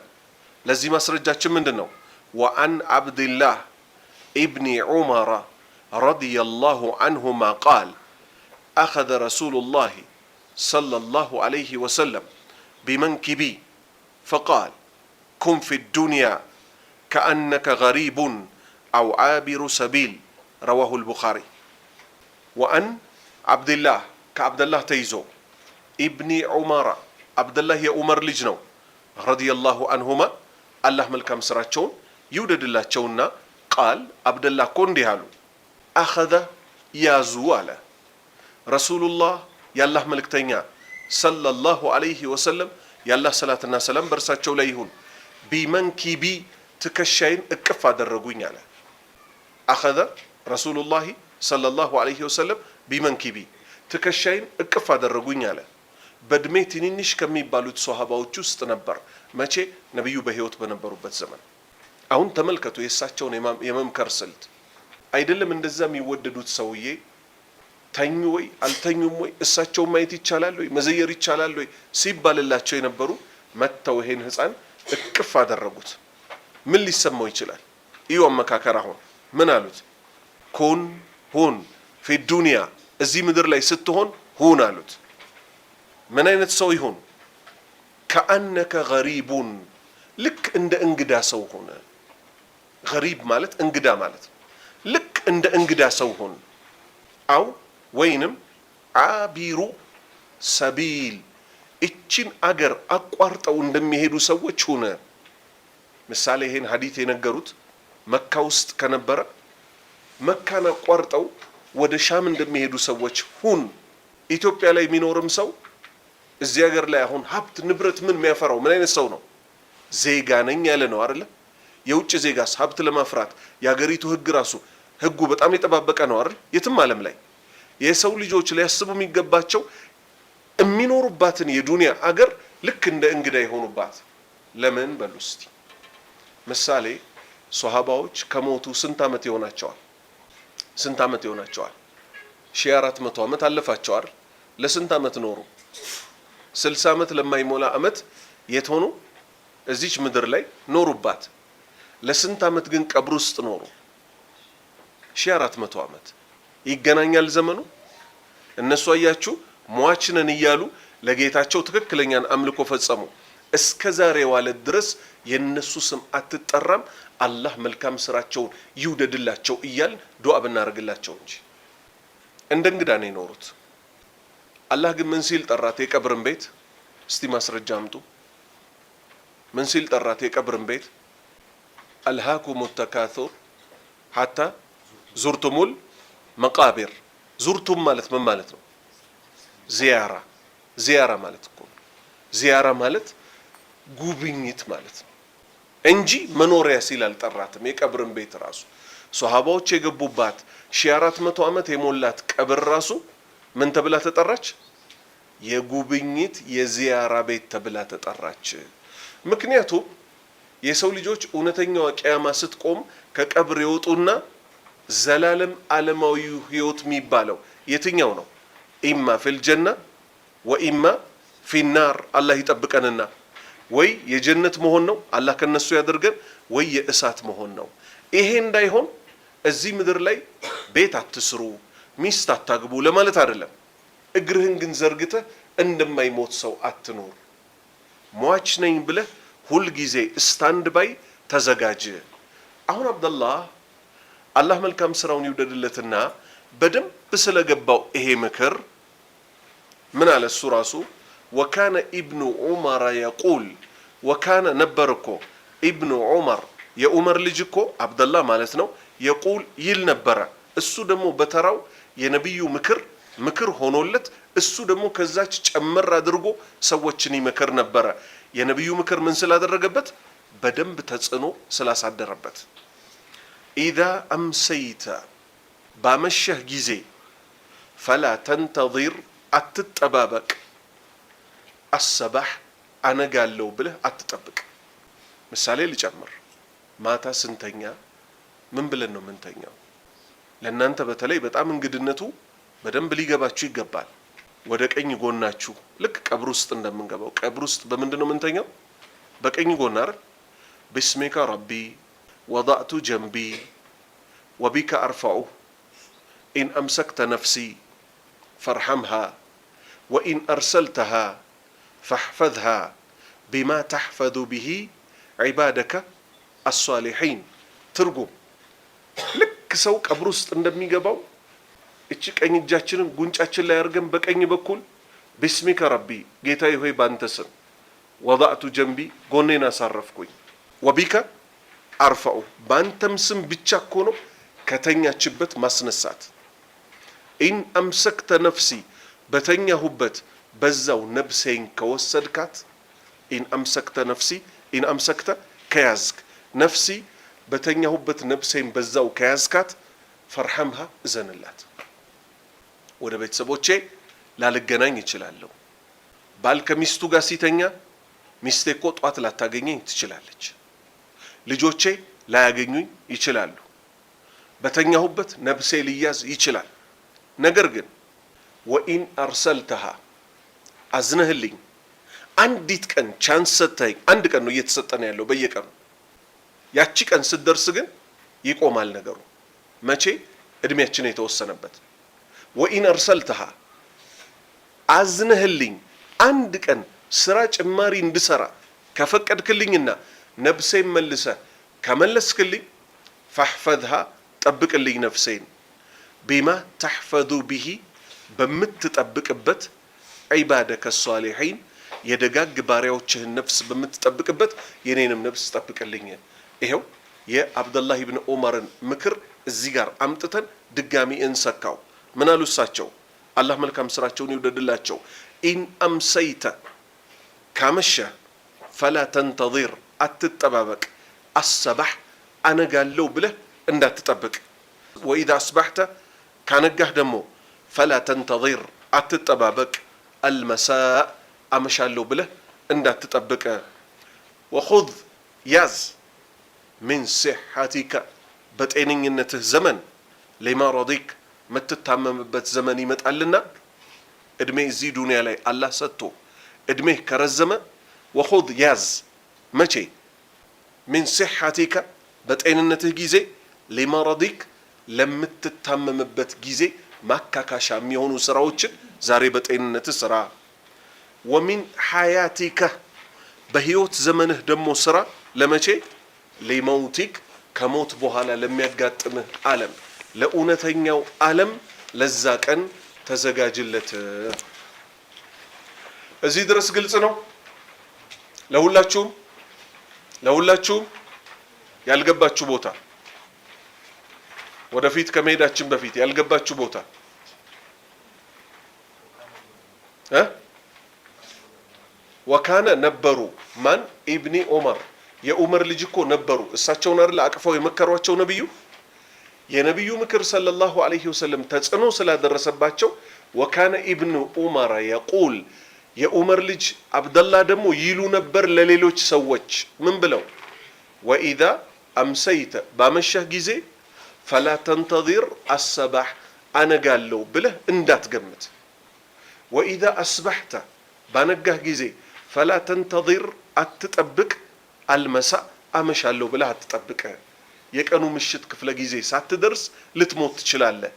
ለዚህ ማስረጃችን ምንድነው? ወአን አብድላህ ኢብኒ ዑመር ረዲየላሁ ዐንሁማ ቃል አኸዘ ረሱሉላህ ሰለላሁ ዐለይሂ ወሰለም ቢመንኪቢ ፈቃል ኩን ፊ ዱንያ ከአነከ ገሪቡን አው ዓቢሩ ሰቢል ረዋሁ አልቡኻሪ። ወአን አብድላህ ከአብደላህ ተይዞ ኢብኒ ዑመር አብደላህ የዑመር ልጅ ነው ረዲየላሁ ዐንሁማ አላህ መልካም ስራቸውን ይውደድላቸውና ቃል አብደላህ እኮ እንዲህ አሉ አኸዘ ያዙ አለ ረሱሉላህ የአላህ መልክተኛ ሰለላሁ ዐለይሂ ወሰለም የአላህ ሰላትና ሰላም በእርሳቸው ላይ ይሁን ቢመንኪቢ ትከሻይን እቅፍ አደረጉኝ አለ። አኸዘ ረሱሉላህ ሰለላሁ ዐለይሂ ወሰለም ቢመንኪቢ ትከሻይን እቅፍ አደረጉኝ አለ። በእድሜ ትንንሽ ከሚባሉት ሷሃባዎች ውስጥ ነበር። መቼ? ነቢዩ በህይወት በነበሩበት ዘመን። አሁን ተመልከቱ የእሳቸውን የመምከር ስልት። አይደለም እንደዛ የሚወደዱት ሰውዬ ተኙ ወይ አልተኙም ወይ እሳቸውን ማየት ይቻላል ወይ መዘየር ይቻላል ወይ ሲባልላቸው የነበሩ መተው ይሄን ህፃን እቅፍ አደረጉት። ምን ሊሰማው ይችላል? እዩ አመካከር። አሁን ምን አሉት? ኩን ሁን ፊ ዱንያ እዚህ ምድር ላይ ስትሆን ሁን አሉት። ምን አይነት ሰው ይሁን? ከአነከ ገሪቡን ልክ እንደ እንግዳ ሰው ሆነ። ገሪብ ማለት እንግዳ ማለት ነው። ልክ እንደ እንግዳ ሰው ሆን። አው ወይንም ዓቢሩ ሰቢል እችን አገር አቋርጠው እንደሚሄዱ ሰዎች ሆነ። ምሳሌ ይሄን ሐዲስ የነገሩት መካ ውስጥ ከነበረ መካን አቋርጠው ወደ ሻም እንደሚሄዱ ሰዎች ሁን። ኢትዮጵያ ላይ የሚኖርም ሰው እዚህ ሀገር ላይ አሁን ሀብት ንብረት ምን የሚያፈራው ምን አይነት ሰው ነው? ዜጋ ነኝ ያለ ነው አይደለ? የውጭ ዜጋስ ሀብት ለማፍራት የሀገሪቱ ህግ ራሱ ህጉ በጣም የጠባበቀ ነው አይደል? የትም ዓለም ላይ የሰው ልጆች ሊያስቡ የሚገባቸው የሚኖሩባትን የዱንያ አገር ልክ እንደ እንግዳ የሆኑባት። ለምን በሉ እስቲ። ምሳሌ ሷሃባዎች ከሞቱ ስንት ዓመት ይሆናቸዋል? 1400 ዓመት አለፋቸው አይደል? ለስንት ዓመት ኖሩ? 60 ዓመት ለማይሞላ ዓመት የት ሆኑ? እዚች ምድር ላይ ኖሩባት። ለስንት ዓመት ግን ቀብር ውስጥ ኖሩ? 1400 ዓመት። ይገናኛል ዘመኑ? እነሱ አያችሁ ሟች ነን እያሉ ለጌታቸው ትክክለኛን አምልኮ ፈጸሙ። እስከ ዛሬ ዋለ ድረስ የነሱ ስም አትጠራም። አላህ መልካም ስራቸውን ይውደድላቸው እያል ዱዓ ብናደርግላቸው እንጂ እንደ እንግዳ ነው የኖሩት። አላህ ግን ምን ሲል ጠራት የቀብርን ቤት? እስቲ ማስረጃ አምጡ። ምን ሲል ጠራት የቀብርን ቤት? አልሃኩም ተካቱር ሐታ ዙርቱሙል መቃብር። ዙርቱም ማለት ምን ማለት ነው? ዚያራ ማለት እኮ ነው። ዚያራ ማለት ጉብኝት ማለት ነው እንጂ መኖሪያ ሲል አልጠራትም። የቀብርን ቤት ራሱ ሷሃባዎች የገቡባት 1400 ዓመት የሞላት ቀብር ራሱ ምን ተብላ ተጠራች? የጉብኝት የዚያራ ቤት ተብላ ተጠራች። ምክንያቱም የሰው ልጆች እውነተኛዋ ቂያማ ስትቆም ከቀብር ይወጡና ዘላለም ዓለማዊ ህይወት የሚባለው የትኛው ነው? ኢማ ፊል ጀና ወኢማ ፊናር አላህ ይጠብቀንና ወይ የጀነት መሆን ነው አላህ ከነሱ ያደርገን፣ ወይ የእሳት መሆን ነው። ይሄ እንዳይሆን እዚህ ምድር ላይ ቤት አትስሩ፣ ሚስት አታግቡ ለማለት አይደለም። እግርህን ግን ዘርግተህ እንደማይሞት ሰው አትኖር። ሟች ነኝ ብለህ ሁል ጊዜ ስታንድ ባይ ተዘጋጅ። አሁን አብደላህ አላህ መልካም ስራውን ይውደድለትና በደንብ ስለገባው ይሄ ምክር ምን አለ እሱ ራሱ ወካነ ኢብኑ ዑመር የቁል ወካነ ነበር እኮ ኢብኑ ዑመር የዑመር ልጅ እኮ አብደላህ ማለት ነው የቁል ይል ነበረ። እሱ ደግሞ በተራው የነብዩ ምክር ሆኖለት እሱ ደግሞ ከዛች ጨመር አድርጎ ሰዎችን ይመክር ነበረ። የነብዩ ምክር ምን ስላደረገበት? በደንብ ተጽዕኖ ስላሳደረበት። ኢዛ አምሰይተ ባመሸህ ጊዜ ፈላ ተንተዚር አትጠባበቅ፣ አሰባህ አነጋለሁ ብለህ አትጠብቅ። ምሳሌ ልጨምር። ማታ ስንተኛ ምን ብለን ነው ምንተኛው? ለእናንተ በተለይ በጣም እንግድነቱ በደንብ ሊገባችሁ ይገባል። ወደ ቀኝ ጎናችሁ ልክ ቀብር ውስጥ እንደምንገባው ቀብር ውስጥ በምንድን ነው ምንተኛው? በቀኝ ጎን አይደል? ቢስሚከ ረቢ ወضعቱ ጀንቢ ወቢከ አርፈዑ ኢን አምሰክተ ነፍሲ ፈርሐምሃ ወኢን አርሰልተሃ ፈሕፈዝሃ ቢማ ተሕፈዙ ብሂ ዒባደከ አሷሊሒን። ትርጉም ልክ ሰው ቀብር ውስጥ እንደሚገባው እቺ ቀኝ እጃችንን ጉንጫችን ላይ አድርገን በቀኝ በኩል ቢስሚከ ረቢ ጌታዬ ሆይ ባንተ ስም፣ ወضعቱ ጀንቢ ጎኔን አሳረፍኩኝ፣ ወቢከ አርፈዑ ባንተም ስም ብቻ እኮ ነው ከተኛችበት ማስነሳት። ኢን አምሰክተ ነፍሲ በተኛሁበት በዛው ነፍሴን ከወሰድካት። ኢን አምሰክተ ነፍሲ ኢን አምሰክተ ከያዝክ ነፍሲ በተኛሁበት ነፍሴን በዛው ከያዝካት ፈርሐምሃ እዘንላት። ወደ ቤተሰቦቼ ላልገናኝ እችላለሁ። ባል ከሚስቱ ጋር ሲተኛ ሚስቴ እኮ ጧት ላታገኘኝ ትችላለች። ልጆቼ ላያገኙኝ ይችላሉ። በተኛሁበት ነፍሴ ሊያዝ ይችላል። ነገር ግን ወኢን አርሰልተሃ አዝነህልኝ አንዲት ቀን ቻንስ ሰጥተኸኝ፣ አንድ ቀን ነው እየተሰጠነ ያለው በየቀኑ። ያቺ ቀን ስትደርስ ግን ይቆማል ነገሩ። መቼ? እድሜያችን የተወሰነበት። ወኢን አርሰልተሃ አዝነህልኝ አንድ ቀን ስራ ጭማሪ እንድሰራ ከፈቀድክልኝና ነፍሴን መልሰህ ከመለስክልኝ ፈሕፈዝሃ ጠብቅልኝ ነፍሴን ቢማ ተሕፈዙ ብሂ በምትጠብቅበት ዒባደከ ሷሊሒን የደጋግ ባሪያዎችህን ነፍስ በምትጠብቅበት የኔንም ነፍስ ጠብቅልኝ። ይሄው የአብደላህ ኢብኑ ዑመርን ምክር እዚህ ጋር አምጥተን ድጋሚ እንሰካው። ምን አሉ እሳቸው? አላህ መልካም ስራቸውን ይውደድላቸው። ኢን አምሰይተ ካመሸ ፈላ ተንተዚር አትጠባበቅ፣ አሰባህ አነጋለው ብለህ እንዳትጠብቅ። ወኢዛ አስባሕተ ካነጋህ ደግሞ ፈላ ተንተዚር አትጠባበቅ፣ አልመሳእ አመሻለሁ ብለህ እንዳትጠብቅ። ወኹዝ ያዝ ሚን ሲሐቲከ በጤነኝነትህ ዘመን ሊመረዲክ ምትታመምበት ዘመን ይመጣልና እድሜ እዚህ ዱንያ ላይ አላህ ሰጥቶ እድሜህ ከረዘመ ወኹዝ ያዝ መቼ? ሚን ሲሐቲከ በጤንነትህ ጊዜ ሊመረዲክ ለምትታመምበት ጊዜ ማካካሻ የሚሆኑ ስራዎችን ዛሬ በጤንነትህ ስራ። ወሚን ሐያቲከ በህይወት ዘመንህ ደግሞ ስራ ለመቼ? ሊመውቲክ ከሞት በኋላ ለሚያጋጥምህ ዓለም ለእውነተኛው ዓለም ለዛ ቀን ተዘጋጅለት። እዚህ ድረስ ግልጽ ነው ለሁላችሁም ያልገባችሁ ቦታ ወደፊት ከመሄዳችን በፊት ያልገባችሁ ቦታ ወካነ ነበሩ ማን? ኢብኒ ዑመር የዑመር ልጅ እኮ ነበሩ። እሳቸውን አይደል አቅፈው የመከሯቸው ነብዩ። የነብዩ ምክር ሰለላሁ ዐለይሂ ወሰለም ተጽዕኖ ስላደረሰባቸው ወካነ ኢብኑ ዑመር የቁል የዑመር ልጅ አብደላ ደግሞ ይሉ ነበር ለሌሎች ሰዎች ምን ብለው ወኢዛ አምሰይተ ባመሸህ ጊዜ ፈላ ተንተዚር አሰባህ አነጋለሁ ብለህ እንዳትገምት ወኢዛ አስበሕተ ባነጋህ ጊዜ ፈላ ተንተዚር አትጠብቅ አልመሳ አመሻለሁ ብለህ አትጠብቅ የቀኑ ምሽት ክፍለ ጊዜ ሳትደርስ ልትሞት ትችላለህ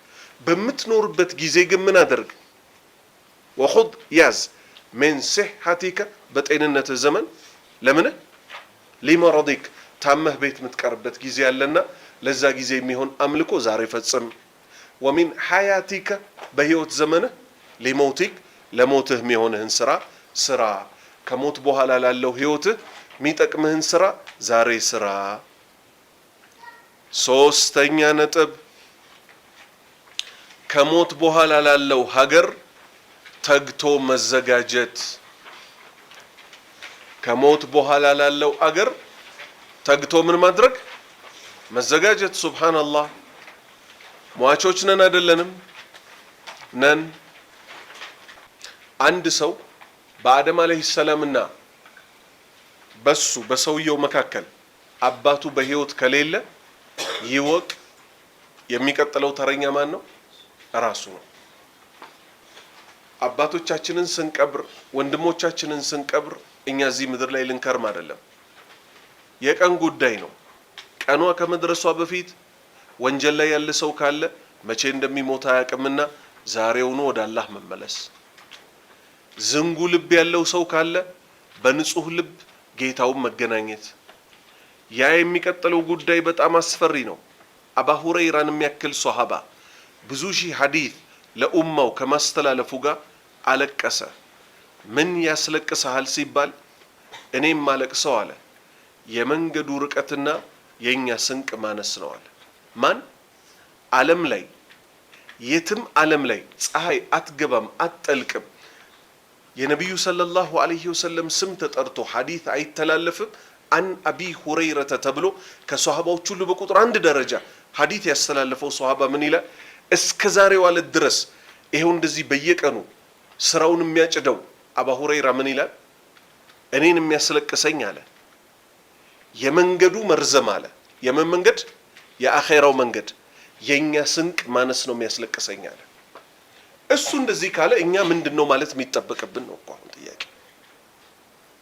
በምትኖርበት ጊዜ ግን ምን አድርግ ወኹድ ያዝ ምን ሲሐቲከ በጤንነት ዘመን ለምን ሊመረዲክ ታመህ ቤት ምትቀርበት ጊዜ ያለና ለዛ ጊዜ የሚሆን አምልኮ ዛሬ ፈጽም ወሚን ሐያቲከ በህይወት ዘመንህ ሊሞቲክ ለሞትህ የሚሆንህን ስራ ከሞት በኋላ ላለው ህይወትህ የሚጠቅምህን ስራ ዛሬ ስራ ሶስተኛ ነጥብ ከሞት በኋላ ላለው ሀገር ተግቶ መዘጋጀት ከሞት በኋላ ላለው አገር ተግቶ ምን ማድረግ መዘጋጀት ሱብሃንአላህ ሟቾች ነን አይደለንም ነን አንድ ሰው በአደም አለይሂ ሰላምና በሱ በሰውየው መካከል አባቱ በህይወት ከሌለ ይወቅ የሚቀጥለው ተረኛ ማን ነው ራሱ ነው አባቶቻችንን ስንቀብር ወንድሞቻችንን ስንቀብር እኛ እዚህ ምድር ላይ ልንከርም አይደለም የቀን ጉዳይ ነው ቀኗ ከመድረሷ በፊት ወንጀል ላይ ያለ ሰው ካለ መቼ እንደሚሞት አያውቅምና ዛሬውኑ ወደ አላህ መመለስ ዝንጉ ልብ ያለው ሰው ካለ በንጹህ ልብ ጌታውን መገናኘት ያ የሚቀጥለው ጉዳይ በጣም አስፈሪ ነው አባ ሁረይራን የሚያክል ሷሃባ ብዙ ሺህ ሐዲስ ለኡማው ከማስተላለፉ ጋር አለቀሰ ምን ያስለቅሳል ሲባል እኔም ማለቅሰው አለ የመንገዱ ርቀትና የኛ ስንቅ ማነስ ነው አለ ማን ዓለም ላይ የትም ዓለም ላይ ፀሐይ አትገባም አትጠልቅም የነብዩ ሰለላሁ ዐለይሂ ወሰለም ስም ተጠርቶ ሐዲስ አይተላለፍም አን አቢ ሁረይራ ተብሎ ከሷሃባዎች ሁሉ በቁጥር አንድ ደረጃ ሐዲስ ያስተላለፈው ሷሃባ ምን ይላል እስከ ዛሬው አለ ድረስ ይሄው እንደዚህ በየቀኑ ስራውን የሚያጭደው አባ ሁረይራ ምን ይላል እኔን የሚያስለቅሰኝ አለ የመንገዱ መርዘም አለ የምን መንገድ የአኺራው መንገድ የኛ ስንቅ ማነስ ነው የሚያስለቅሰኝ አለ እሱ እንደዚህ ካለ እኛ ምንድነው ማለት የሚጠበቅብን ነው አሁን ጥያቄ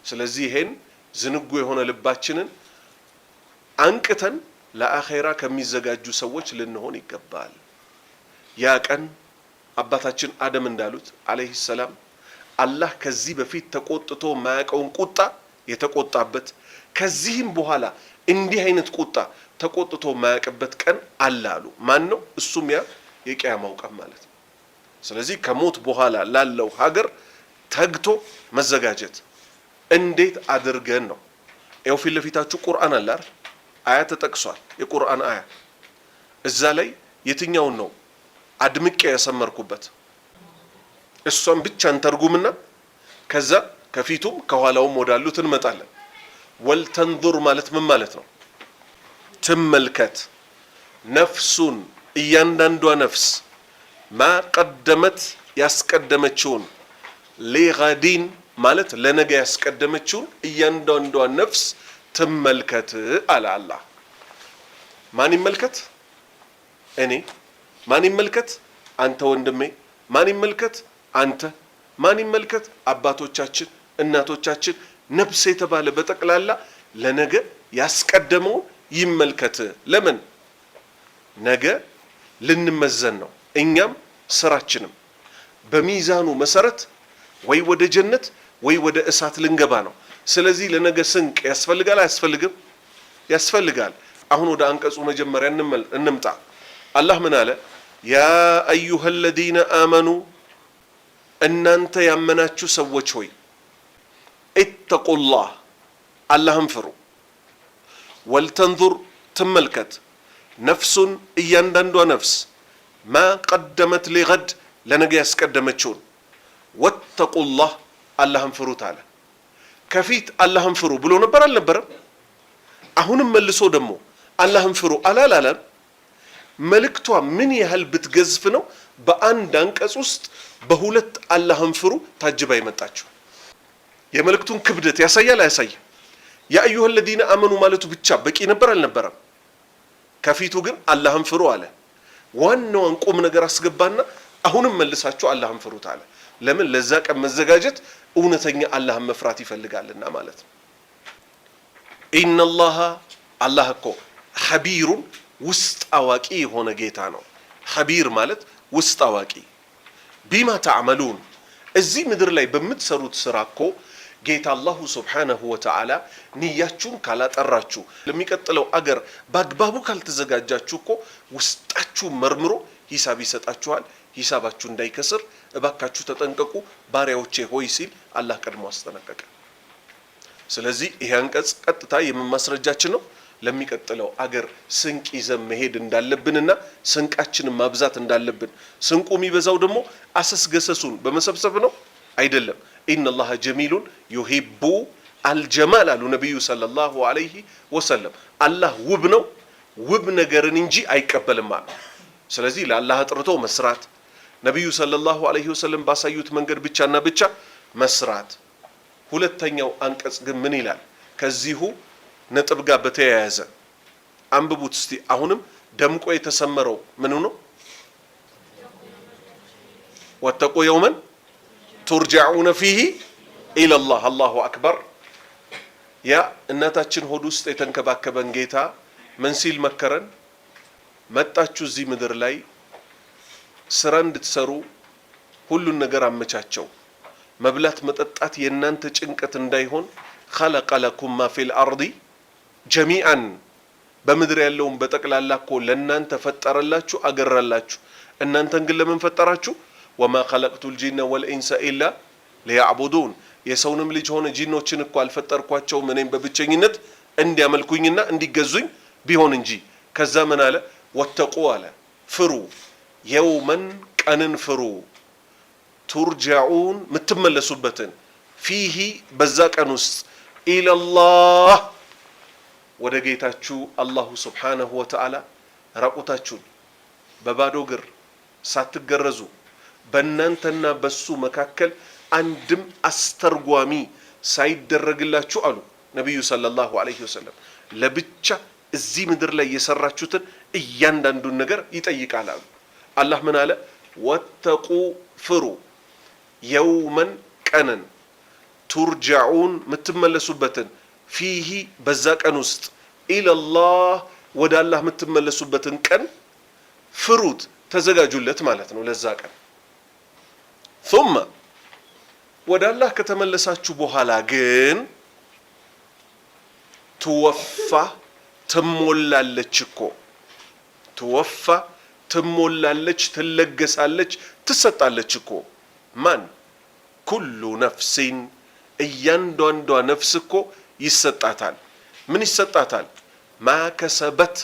ስለዚህ ይሄን ዝንጉ የሆነ ልባችንን አንቅተን ለአኺራ ከሚዘጋጁ ሰዎች ልንሆን ይገባል ያ ቀን አባታችን አደም እንዳሉት አለይሂ ሰላም አላህ ከዚህ በፊት ተቆጥቶ ማያቀውን ቁጣ የተቆጣበት ከዚህም በኋላ እንዲህ አይነት ቁጣ ተቆጥቶ ማያቀበት ቀን አላሉ ማን ነው እሱም ያ የቂያማው ቀን ማለት ነው ስለዚህ ከሞት በኋላ ላለው ሀገር ተግቶ መዘጋጀት እንዴት አድርገን ነው ይኸው ፊት ለፊታችሁ ቁርአን አለ አይደል አያ ተጠቅሷል የቁርአን አያ እዛ ላይ የትኛውን ነው አድምቄ ያሰመርኩበት እሷን ብቻ እንተርጉምና ከዛ ከፊቱም ከኋላውም ወዳሉት እንመጣለን ወልተንዙር ማለት ምን ማለት ነው ትመልከት ነፍሱን እያንዳንዷ ነፍስ ማቀደመት ያስቀደመችውን ሊጋዲን ማለት ለነገ ያስቀደመችውን እያንዳንዷ ነፍስ ትመልከት አለ አላህ ማን ይመልከት እኔ ማን ይመልከት አንተ ወንድሜ ማን ይመልከት አንተ ማን ይመልከት አባቶቻችን እናቶቻችን ነፍስ የተባለ በጠቅላላ ለነገ ያስቀደመው ይመልከት ለምን ነገ ልንመዘን ነው እኛም ስራችንም በሚዛኑ መሰረት ወይ ወደ ጀነት ወይ ወደ እሳት ልንገባ ነው ስለዚህ ለነገ ስንቅ ያስፈልጋል አያስፈልግም ያስፈልጋል አሁን ወደ አንቀጹ መጀመሪያ እንምጣ አላህ ምን አለ ያ አዩሃ الذين آمنوا እናንተ ያመናችሁ ሰዎች ሆይ ኢተቁላህ አላህን ፍሩ ወልተንዙር ትመልከት ነፍሱን እያንዳንዷ ነፍስ ማ ቀደመት ሊገድ ለነገ ያስቀደመችውን ወተቁላህ አላህን ፍሩት አለ ከፊት አላህን ፍሩ ብሎ ነበር አልነበረም አሁንም መልሶ ደግሞ አላህን ፍሩ አላላለም መልእክቷ ምን ያህል ብትገዝፍ ነው በአንድ አንቀጽ ውስጥ በሁለት አላህን ፍሩ ታጅባ የመጣችው? የመልእክቱን ክብደት ያሳያል አያሳይም? ያ አዩሃ الذين آمنوا ማለቱ ብቻ በቂ ነበር አልነበረም? ከፊቱ ግን አላህን ፍሩ አለ። ዋናውን ቁም ነገር አስገባና አሁንም መልሳችሁ አላህን ፍሩት አለ። ለምን? ለዛ ቀን መዘጋጀት እውነተኛ አላህን መፍራት ይፈልጋልና ማለት ነው። ኢነላህ አላህ እኮ ኸቢሩን ውስጥ አዋቂ የሆነ ጌታ ነው። ኸቢር ማለት ውስጥ አዋቂ። ቢማ ተዕመሉን እዚህ ምድር ላይ በምትሰሩት ስራ እኮ ጌታ አላሁ ሱብሓነሁ ወተዓላ ንያችሁን ካላጠራችሁ ለሚቀጥለው አገር በአግባቡ ካልተዘጋጃችሁ እኮ ውስጣችሁ መርምሮ ሂሳብ ይሰጣችኋል። ሂሳባችሁ እንዳይከስር እባካችሁ ተጠንቀቁ ባሪያዎቼ ሆይ ሲል አላህ ቀድሞ አስጠነቀቀ። ስለዚህ ይሄ አንቀጽ ቀጥታ የማስረጃችን ነው። ለሚቀጥለው አገር ስንቅ ይዘን መሄድ እንዳለብንና ስንቃችንን ማብዛት እንዳለብን። ስንቁ የሚበዛው ደግሞ አሰስገሰሱን በመሰብሰብ ነው አይደለም። ኢነላህ ጀሚሉን ዩሂቡ አልጀማል አሉ ነቢዩ ሰለላሁ ዐለይሂ ወሰለም። አላህ ውብ ነው፣ ውብ ነገርን እንጂ አይቀበልም አሉ። ስለዚህ ለአላህ አጥርቶ መስራት፣ ነቢዩ ሰለላሁ ዐለይሂ ወሰለም ባሳዩት መንገድ ብቻና ብቻ መስራት። ሁለተኛው አንቀጽ ግን ምን ይላል? ከዚሁ ነጥብ ጋር በተያያዘ አንብቡት እስቲ። አሁንም ደምቆ የተሰመረው ምኑ ነው? ወተቁ የውመን ቱርጃዑነ ፊሂ ኢለላህ። አላሁ አክበር። ያ እናታችን ሆድ ውስጥ የተንከባከበን ጌታ ምን ሲል መከረን? መጣችሁ እዚህ ምድር ላይ ስራ እንድትሰሩ ሁሉን ነገር አመቻቸው። መብላት መጠጣት የእናንተ ጭንቀት እንዳይሆን ኸለቀ ለኩም ማ ፊል አርዲ ጀሚአን በምድር ያለውን በጠቅላላ እኮ ለእናንተ ፈጠረላችሁ አገራላችሁ። እናንተን ግን ለምን ፈጠራችሁ? ወማ ኸለቅቱል ጂነ ወልኢንሰ ኢላ ሊያዕቡዱን። የሰውንም ልጅ ሆነ ጂኖችን እኮ አልፈጠርኳቸውም እኔም በብቸኝነት እንዲያመልኩኝና እንዲገዙኝ ቢሆን እንጂ። ከዛ ምን አለ? ወተቁ አለ ፍሩ፣ የውመን ቀንን ፍሩ፣ ቱርጃዑን ምትመለሱበትን፣ ፊሂ በዛ ቀን ውስጥ ኢለላህ ወደ ጌታችሁ አላሁ ሱብሓነሁ ወተዓላ ራቁታችሁን በባዶ እግር ሳትገረዙ በእናንተና በሱ መካከል አንድም አስተርጓሚ ሳይደረግላችሁ አሉ ነቢዩ ሰለላሁ ዐለይሂ ወሰለም። ለብቻ እዚህ ምድር ላይ የሰራችሁትን እያንዳንዱን ነገር ይጠይቃል አሉ። አላህ ምን አለ? ወተቁ ፍሩ፣ የውመን ቀንን፣ ቱርጃዑን ምትመለሱበትን፣ ፊሂ በዛ ቀን ውስጥ፣ ኢለላህ ወደ አላህ ምትመለሱበትን ቀን ፍሩት፣ ተዘጋጁለት ማለት ነው ለዛ ቀን። ثم ወደ አላህ ከተመለሳችሁ በኋላ ግን ትወፋ ትሞላለች እኮ ትወፋ ትሞላለች፣ ትለገሳለች፣ ትሰጣለች እኮ ማን? ኩሉ ነፍሲን እያንዳንዷ ነፍስ እኮ ይሰጣታል። ምን ይሰጣታል? ማከሰበት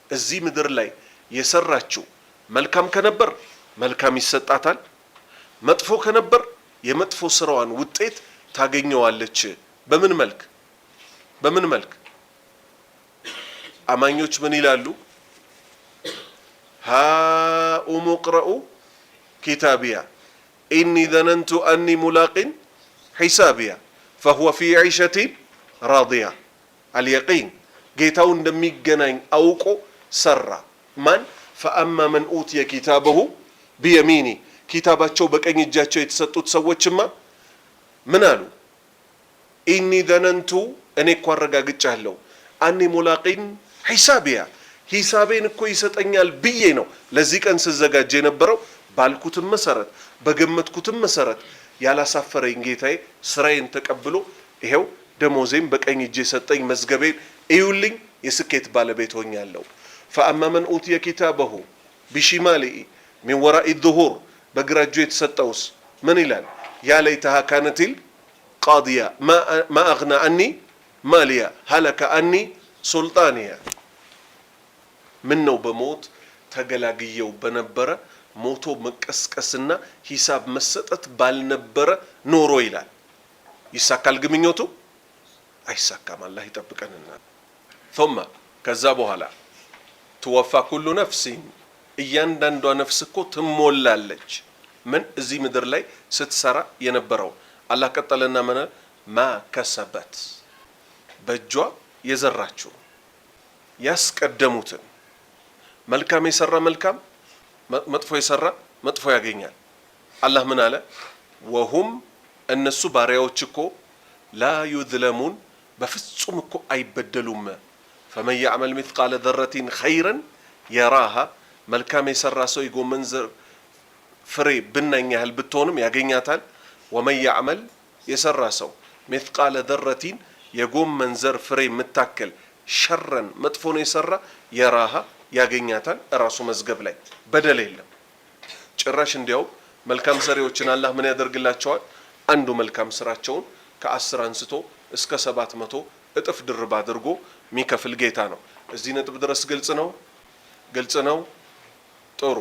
እዚህ ምድር ላይ የሰራችው መልካም ከነበር መልካም ይሰጣታል፣ መጥፎ ከነበር የመጥፎ ስራዋን ውጤት ታገኘዋለች። በምን መልክ? በምን መልክ? አማኞች ምን ይላሉ? ሃኡሙ ቅረኡ ኪታቢያ ኢኒ ዘነንቱ አኒ ሙላቂን ሒሳቢያ ፈሁወ ፊ ዒሸቲን ራዲያ። አልየቂን ጌታው እንደሚገናኝ አውቆ ሰራ። ማን? ፈአማ መን ኡትየ ኪታበሁ ቢየሚኒ ኪታባቸው በቀኝ እጃቸው የተሰጡት ሰዎችማ ምን አሉ? ኢኒ ዘነንቱ እኔ እኮ አረጋግጫለሁ አኒ ሙላቂን ሒሳቢያ ሂሳቤን እኮ ይሰጠኛል ብዬ ነው ለዚህ ቀን ስዘጋጅ የነበረው። ባልኩትም መሰረት በገመትኩትም መሰረት ያላሳፈረኝ ጌታዬ ስራዬን ተቀብሎ ይሄው ደሞዜን በቀኝ እጄ ሰጠኝ፣ መዝገቤን እዩልኝ፣ የስኬት ባለቤት ሆኛለሁ። ፈአማ መን ኡትየ ኪታበሁ ቢሺማሊኢ ሚን ወራኢ ዙሁር በግራ እጁ የተሰጠውስ ምን ይላል? ያ ለይተሃ ካነቲል ቃዲያ ማ አግና አኒ ማሊያ ሀለከ አኒ ሱልጣንያ። ምን ነው በሞት ተገላግየው በነበረ ሞቶ መቀስቀስና ሂሳብ መሰጠት ባልነበረ ኖሮ ይላል። ይሳካል ግምኞቱ? አይሳካም። አላህ ይጠብቀንና ثم ከዛ በኋላ ትወፋ ኩሉ ነፍሲን እያንዳንዷ ነፍስ እኮ ትሞላለች ምን እዚህ ምድር ላይ ስትሰራ የነበረው አላህ ቀጠለና ማ ከሰበት በእጇ የዘራችው ያስቀደሙትን መልካም የሰራ መልካም መጥፎ የሰራ መጥፎ ያገኛል አላህ ምን አለ ወሁም እነሱ ባሪያዎች እኮ ላ ዩዝለሙን በፍጹም እኮ አይበደሉም فمن يعمل مثقال ذرة خيرا يراها መልካም የሰራ ሰው የጎመን ዘር ፍሬ ብናኝ ያህል ብትሆንም ያገኛታል ومن يعمل የሰራ ሰው مثقال ذرة የጎመን ዘር ፍሬ የምታክል ሸረን መጥፎ ነው የሰራ የራሃ ያገኛታል ራሱ መዝገብ ላይ በደል የለም ጭራሽ እንዲያው መልካም ሰሪዎችን አላህ ምን ያደርግላቸዋል አንዱ መልካም ስራቸውን ከ10 አንስቶ እስከ 700 እጥፍ ድርብ አድርጎ ሚከፍል ጌታ ነው እዚህ ነጥብ ድረስ ግልጽ ነው ጥሩ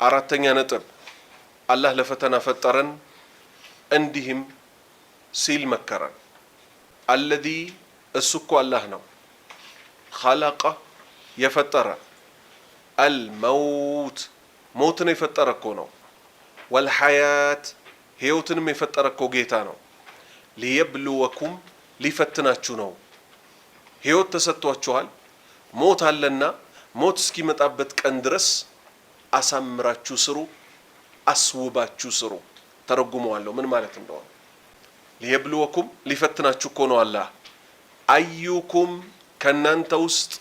አራተኛ ነጥብ አላህ ለፈተና ፈጠረን እንዲህም ሲል መከረን الذي እሱኮ አላህ ነው خلق የፈጠረ الموت ሞትን የፈጠረ እኮ ነው والحياة ህይወትንም የፈጠረ እኮ ጌታ ነው ليبلوكم ሊፈትናችሁ ነው ህይወት ተሰጥቷችኋል ሞት አለና ሞት እስኪመጣበት ቀን ድረስ አሳምራችሁ ስሩ አስውባችሁ ስሩ ተረጉመዋለሁ ምን ማለት እንደሆነ ليبلوكم ሊፈትናችሁ እኮ ነው አላህ አዩኩም ከናንተ ውስጥ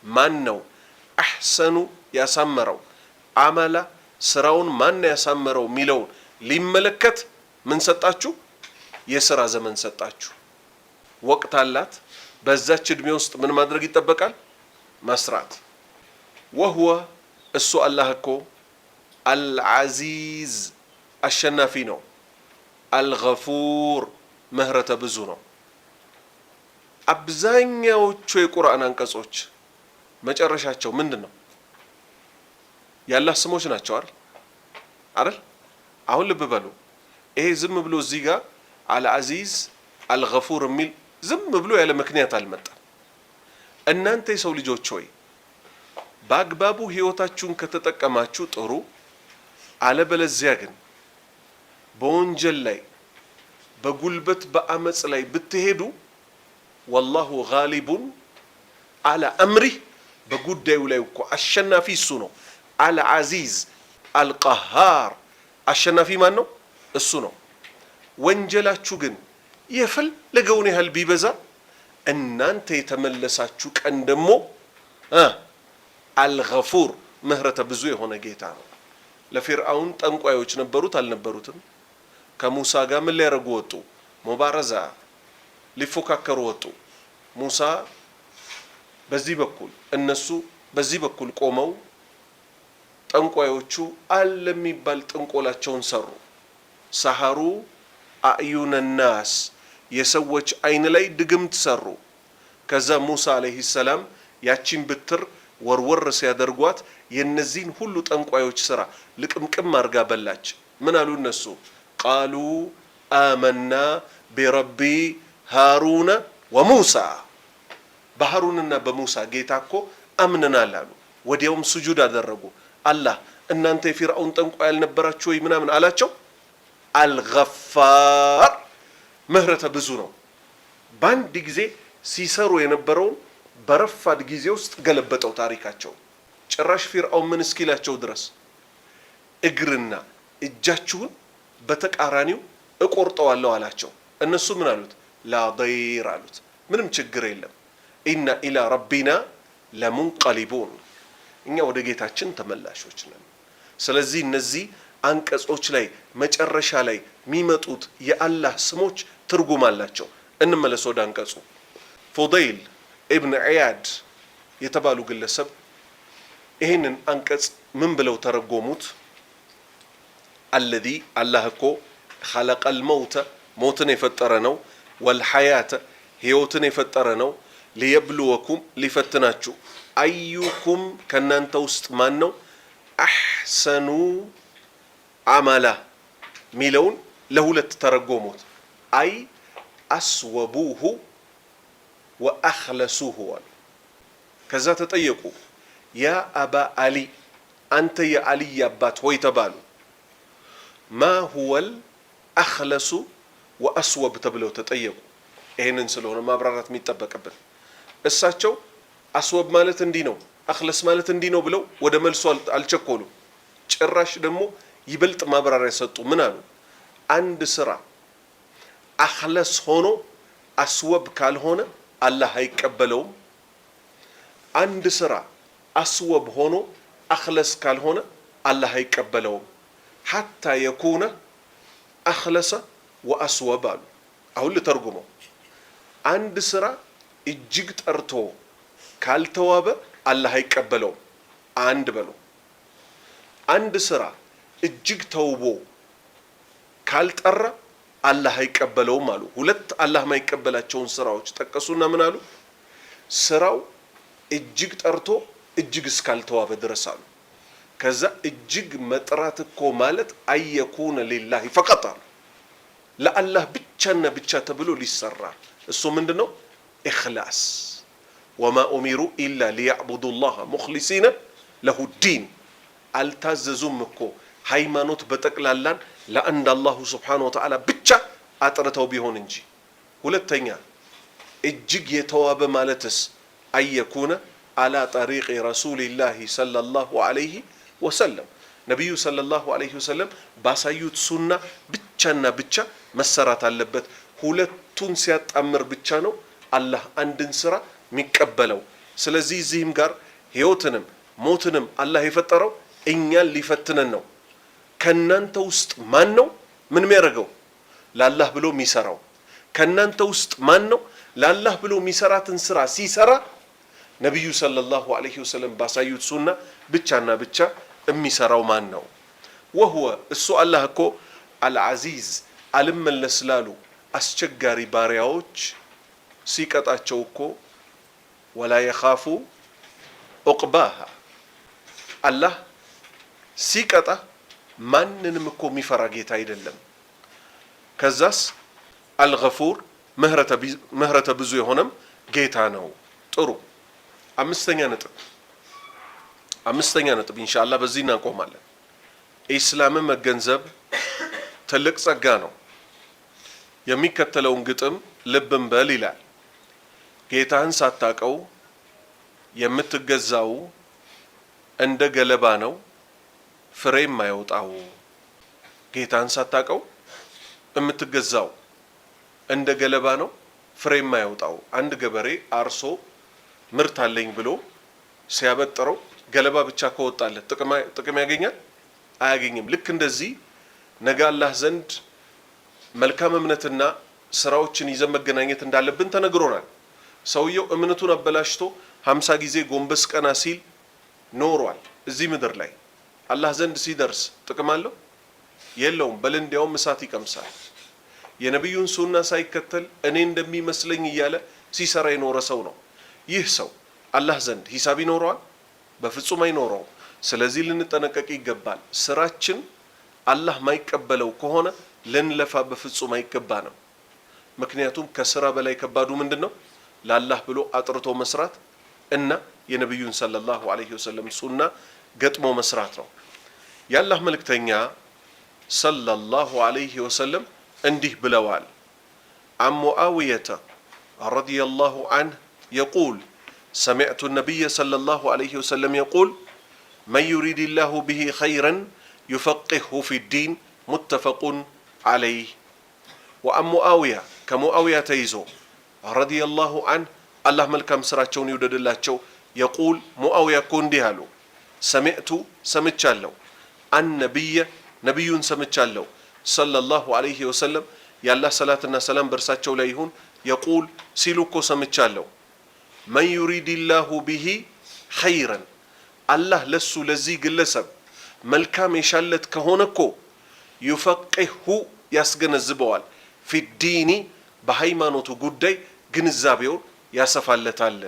ማን ነው አህሰኑ ያሳመረው አመላ ስራውን ማን ያሳመረው ሚለው ሊመለከት ምን ሰጣችሁ የሥራ ዘመን ሰጣችሁ ወቅት አላት በዛች እድሜ ውስጥ ምን ማድረግ ይተበቃል መስራት وهو እሱ አላህ እኮ العزيز አሸናፊ ነው الغفور ምህረተ ብዙ ነው አብዛኛዎቹ የቁርአን አንቀጾች መጨረሻቸው ምንድነው ያላህ ስሞች ናቸው አይደል አሁን ልብ በሉ ይሄ ዝም ብሎ እዚህ ጋር አልዓዚዝ አልገፉር የሚል ዝም ብሎ ያለ ምክንያት አልመጣም እናንተ የሰው ልጆች ሆይ በአግባቡ ህይወታችሁን ከተጠቀማችሁ ጥሩ አለበለዚያ ግን በወንጀል ላይ በጉልበት በአመጽ ላይ ብትሄዱ والله غالب على امره በጉዳዩ ላይ እኮ አሸናፊ እሱ ነው العزيز القهار አሸናፊ ማን ነው እሱ ነው ወንጀላችሁ ግን የፈለገውን ያህል ቢበዛ እናንተ የተመለሳችሁ ቀን ደግሞ الغفور ምህረተ ብዙ የሆነ ጌታ ነው ለፊርዓውን ጠንቋዮች ነበሩት አልነበሩትም ከሙሳ ጋር ምን ሊያረጉ ወጡ ሙባረዛ ሊፎካከሩ ወጡ ሙሳ በዚህ በኩል እነሱ በዚህ በኩል ቆመው ጠንቋዮቹ አለሚባል ጥንቆላቸውን ሰሩ ሰሐሩ አዩነ الناس የሰዎች አይን ላይ ድግምት ሰሩ ከዛ ሙሳ አለይሂ ሰላም ያቺን ብትር ወርወር ሲያደርጓት የነዚህን ሁሉ ጠንቋዮች ስራ ልቅምቅም አርጋ በላች ምን አሉ እነሱ قالوا آمنا بربي هارون وموسى በሃሩንና በሙሳ ጌታ እኮ አምነናል አሉ ወዲያውም ስጁድ አደረጉ አላህ እናንተ የፊርዓውን ጠንቋይ ያልነበራችሁ ወይ ምናምን አላቸው አልገፋር ምህረተ ብዙ ነው ባንድ ጊዜ ሲሰሩ የነበረውን በረፋድ ጊዜ ውስጥ ገለበጠው ታሪካቸው ጭራሽ ፊርዓውን ምን እስኪላቸው ድረስ እግርና እጃችሁን በተቃራኒው እቆርጠዋለሁ አላቸው እነሱ ምን አሉት ላ ضير አሉት ምንም ችግር የለም ኢና ኢላ ረቢና ለሙንቀሊቡን እኛ ወደ ጌታችን ተመላሾች ነን ስለዚህ እነዚህ አንቀጾች ላይ መጨረሻ ላይ የሚመጡት የአላህ ስሞች ትርጉም አላቸው እንመለስ ወደ አንቀጹ ፉደይል ኢብኑ ዒያድ የተባሉ ግለሰብ ይሄንን አንቀጽ ምን ብለው ተረጎሙት الذي الله እኮ خلق الموت موتን የፈጠረ ነው والحياة ህይወትን የፈጠረ ነው ليبلوكم ሊፈትናችሁ አዩኩም ከናንተ ውስጥ ማን ነው አህሰኑ አመላ ሚለውን ለሁለት ተረጎሙት አይ አስወቡሁ ወአኽለሱሁ ከዛ ተጠየቁ ያ አባ አሊ አንተ የአሊ አባት ሆይ ተባሉ። ማ ሁወል አኽለሱ ወአስወብ ተብለው ተጠየቁ። ይሄንን ስለሆነ ማብራራት የሚጠበቅብን እሳቸው አስወብ ማለት እንዲህ ነው፣ አኽለስ ማለት እንዲህ ነው ብለው ወደ መልሱ አልቸኮሉም። ጭራሽ ደግሞ ይበልጥ ማብራሪያ ሰጡ። ምን አሉ? አንድ ስራ አኽለስ ሆኖ አስወብ ካልሆነ አላህ አይቀበለውም። አንድ ስራ አስወብ ሆኖ አኽለስ ካልሆነ አላህ አይቀበለውም። ሐታ የኩነ አኽለሰ ወአስወብ አሉ። አሁን ልተርጉመው። አንድ ስራ እጅግ ጠርቶ ካልተዋበ አላህ አይቀበለውም። አንድ በሉ። አንድ ስራ እጅግ ተውቦ ካልጠራ አላህ አይቀበለውም አሉ። ሁለት አላህ ማይቀበላቸውን ስራዎች ጠቀሱና ምን አሉ? ስራው እጅግ ጠርቶ እጅግ እስካልተዋበ ድረስ አሉ። ከዛ እጅግ መጥራት እኮ ማለት አየኩነ ሊላሂ ፈቀጥ አሉ። ለአላህ ብቻና ብቻ ተብሎ ሊሰራ እሱ ምንድነው? ኢኽላስ። ወማ ኡሚሩ ኢላ ሊያዕቡዱ ላህ ሙኽሊሲነ ለሁ ዲን። አልታዘዙም እኮ ሃይማኖት በጠቅላላን ለአንድ አላሁ ስብሓነሁ ወተዓላ ብቻ አጥርተው ቢሆን እንጂ። ሁለተኛ እጅግ የተዋበ ማለትስ አየኩነ አላ ጠሪቅ ረሱሊላሂ ሰለላሁ ዐለይሂ ወሰለም፣ ነቢዩ ሰለላሁ ዐለይሂ ወሰለም ባሳዩት ሱና ብቻና ብቻ መሰራት አለበት። ሁለቱን ሲያጣምር ብቻ ነው አላህ አንድን ስራ የሚቀበለው። ስለዚህ እዚህም ጋር ህይወትንም ሞትንም አላህ የፈጠረው እኛን ሊፈትነን ነው። ከናንተ ውስጥ ማን ነው ምን የሚያደርገው ለአላህ ብሎ የሚሰራው? ከናንተ ውስጥ ማን ነው ለአላህ ብሎ የሚሰራትን ስራ ሲሰራ ነቢዩ ሰለላሁ ዐለይሂ ወሰለም ባሳዩት ሱና ብቻና ብቻ የሚሰራው ማን ነው? ወህወ እሱ አላህ እኮ አልዓዚዝ አልመለስ ላሉ አስቸጋሪ ባሪያዎች ሲቀጣቸው እኮ ወላ የኻፉ ዑቅባሃ አላህ ሲቀጣ ማንንም እኮ የሚፈራ ጌታ አይደለም። ከዛስ አልገፉር ምህረተ ብዙ የሆነም ጌታ ነው። ጥሩ አምስተኛ ነጥብ ኢንሻአላህ በዚህ እናቆማለን። ኢስላምን መገንዘብ ትልቅ ጸጋ ነው። የሚከተለውን ግጥም ልብን በል ይላል። ጌታህን ሳታቀው የምትገዛው እንደ ገለባ ነው ፍሬ የማይወጣው። ጌታህን ሳታቀው የምትገዛው እንደ ገለባ ነው ፍሬ የማይወጣው። አንድ ገበሬ አርሶ ምርት አለኝ ብሎ ሲያበጥረው ገለባ ብቻ ከወጣለት ጥቅም ያገኛል? አያገኝም። ልክ እንደዚህ ነገ አላህ ዘንድ መልካም እምነትና ስራዎችን ይዘን መገናኘት እንዳለብን ተነግሮናል። ሰውየው እምነቱን አበላሽቶ 50 ጊዜ ጎንበስ ቀና ሲል ኖሯል እዚህ ምድር ላይ። አላህ ዘንድ ሲደርስ ጥቅም አለው? የለውም። በል እንዲያውም እሳት ይቀምሳል። የነቢዩን ሱና ሳይከተል እኔ እንደሚመስለኝ እያለ ሲሰራ የኖረ ሰው ነው። ይህ ሰው አላህ ዘንድ ሂሳብ ይኖረዋል? በፍጹም አይኖረውም። ስለዚህ ልንጠነቀቅ ይገባል። ስራችን አላህ ማይቀበለው ከሆነ ልንለፋ በፍጹም አይገባንም። ምክንያቱም ከስራ በላይ ከባዱ ምንድነው? ለአላህ ብሎ አጥርቶ መስራት እና የነቢዩን ሰለላሁ ዐለይሂ ወሰለም ሱና ገጥሞ መስራት ነው። የአላህ መልእክተኛ ሰለላሁ ዐለይሂ ወሰለም እንዲህ ብለዋል። አን ሙዓዊየተ ረዲየላሁ ዐንሁ የቁል ሰሚዕቱ ነቢየ ሰለላሁ ዐለይሂ ወሰለም የቁል መን ዩሪድላሁ ቢሂ ኸይረን ዩፈቂህሁ ፊዲን ሙተፈቁን ዐለይህ። ወአን ሙዓዊያ ከሙዓዊያ ተይዞ ረዲየላሁ ዐንሁ አላህ መልካም ስራቸውን ይውደድላቸው የቁል ሙዓዊያ እኮ እንዲህ አሉ። ሰሚዕቱ ሰምቻለሁ፣ አነቢየ ነቢዩን ሰምቻለሁ ሰለላሁ ዐለይሂ ወሰለም የአላህ ሰላትና ሰላም በእርሳቸው ላይ ይሁን የቁል ሲሉ እኮ ሰምቻለሁ። መን ዩሪድላሁ ቢሂ ኸይረን አላህ ለሱ ለዚህ ግለሰብ መልካም የሻለት ከሆነ እኮ ዩፈቂህሁ ያስገነዝበዋል፣ ፊዲኒ በሃይማኖቱ ጉዳይ ግንዛቤውን ያሰፋለታል።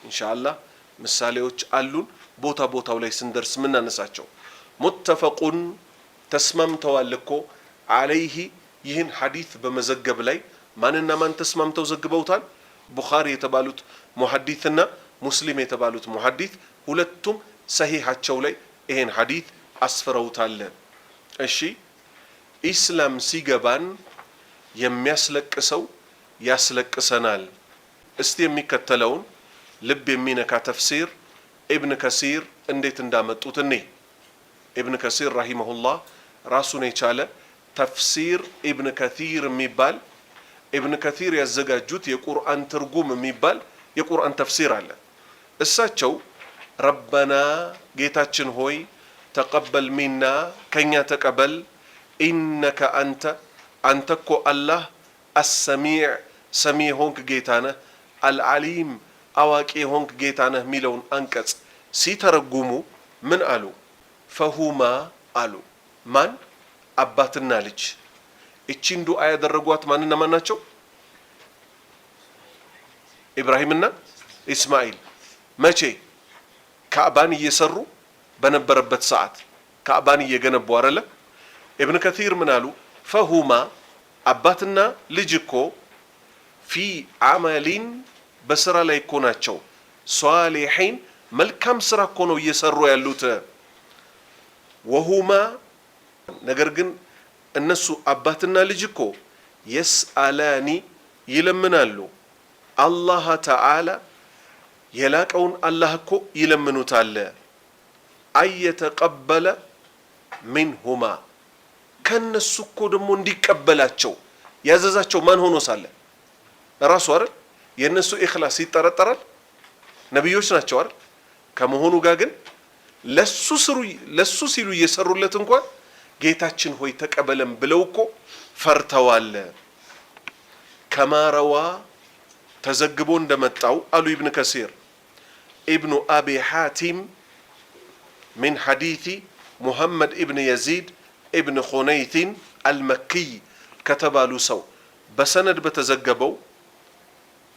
ኢንሻአላህ ምሳሌዎች አሉን ቦታ ቦታው ላይ ስንደርስ ምናነሳቸው። ሙተፈቁን ተስማምተዋል እኮ ዐለይሂ ይህን ሐዲስ በመዘገብ ላይ ማንና ማን ተስማምተው ዘግበውታል? ቡኻሪ የተባሉት ሙሐዲስና ሙስሊም የተባሉት ሙሐዲስ ሁለቱም ሰሂሃቸው ላይ ይሄን ሐዲት አስፈረውታል። እሺ ኢስላም ሲገባን የሚያስለቅሰው ያስለቅሰናል። እስቲ የሚከተለውን ልብ የሚነካ ተፍሲር ኢብን ከሲር እንዴት እንዳመጡት እኔ ኢብን ከሲር ረሂመሁላህ ራሱን የቻለ ተፍሲር ኢብን ከሲር የሚባል ኢብን ከሲር ያዘጋጁት የቁርአን ትርጉም የሚባል የቁርአን ተፍሲር አለ። እሳቸው ረበና ጌታችን ሆይ ተቀበል ሚና ከኛ ተቀበል ኢነከ አንተ እኮ አላህ አሰሚዕ ሰሚ ሆንክ ጌታ ነህ፣ አልዓሊም አዋቂ ሆንክ ጌታ ነህ የሚለውን አንቀጽ ሲተረጉሙ ምን አሉ? ፈሁማ አሉ። ማን? አባትና ልጅ። እቺን ዱዓ ያደረጓት ማንና ማን ናቸው? ኢብራሂምና ኢስማኤል። መቼ? ካዕባን እየሰሩ በነበረበት ሰዓት ካዕባን እየገነቡ አይደለ? ኢብን ከሲር ምን አሉ? ፈሁማ አባትና ልጅ እኮ ፊ አመሊን በስራ ላይ እኮ ናቸው፣ ሷሊሒን መልካም ስራ እኮ ነው እየሰሩ ያሉት። ወሁማ ነገር ግን እነሱ አባትና ልጅ እኮ የስአላኒ ይለምናሉ፣ አላህ ተዓላ የላቀውን አላህ እኮ ይለምኑታል። አየተቀበለ ሚንሁማ ከነሱ እኮ ደግሞ እንዲቀበላቸው ያዘዛቸው ማን ሆኖ ሳለ ራሱ አይደል? የነሱ ኢኽላስ ይጠረጠራል? ነብዮች ናቸው አይደል? ከመሆኑ ጋር ግን ለሱ ሲሉ እየሰሩለት እንኳን ጌታችን ሆይ ተቀበለም ብለው እኮ ፈርተዋል። ከማረዋ ተዘግቦ እንደመጣው አሉ ኢብን ከሲር ኢብኑ አቢ ሐቲም من حديث محمد ابن يزيد ابن خنيث المكي كتبالو سو بسند بتزجبو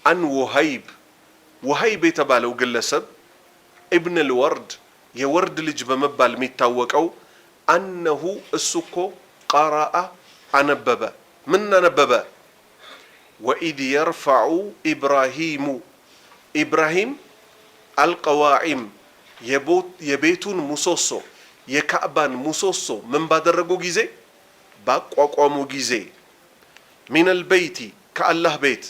عن وهيب يتبالو قلسب ابن الورد يورد لج بمبال ميتاوقو أنه السكو قرأ أنببا من نببا وإذ يرفع إبراهيم القواعم የቤቱን ሙሶሶ የካዕባን ሙሶሶ ምን ባደረጉ ጊዜ ባቋቋሙ ጊዜ ሚነል በይቲ ከአላህ ቤት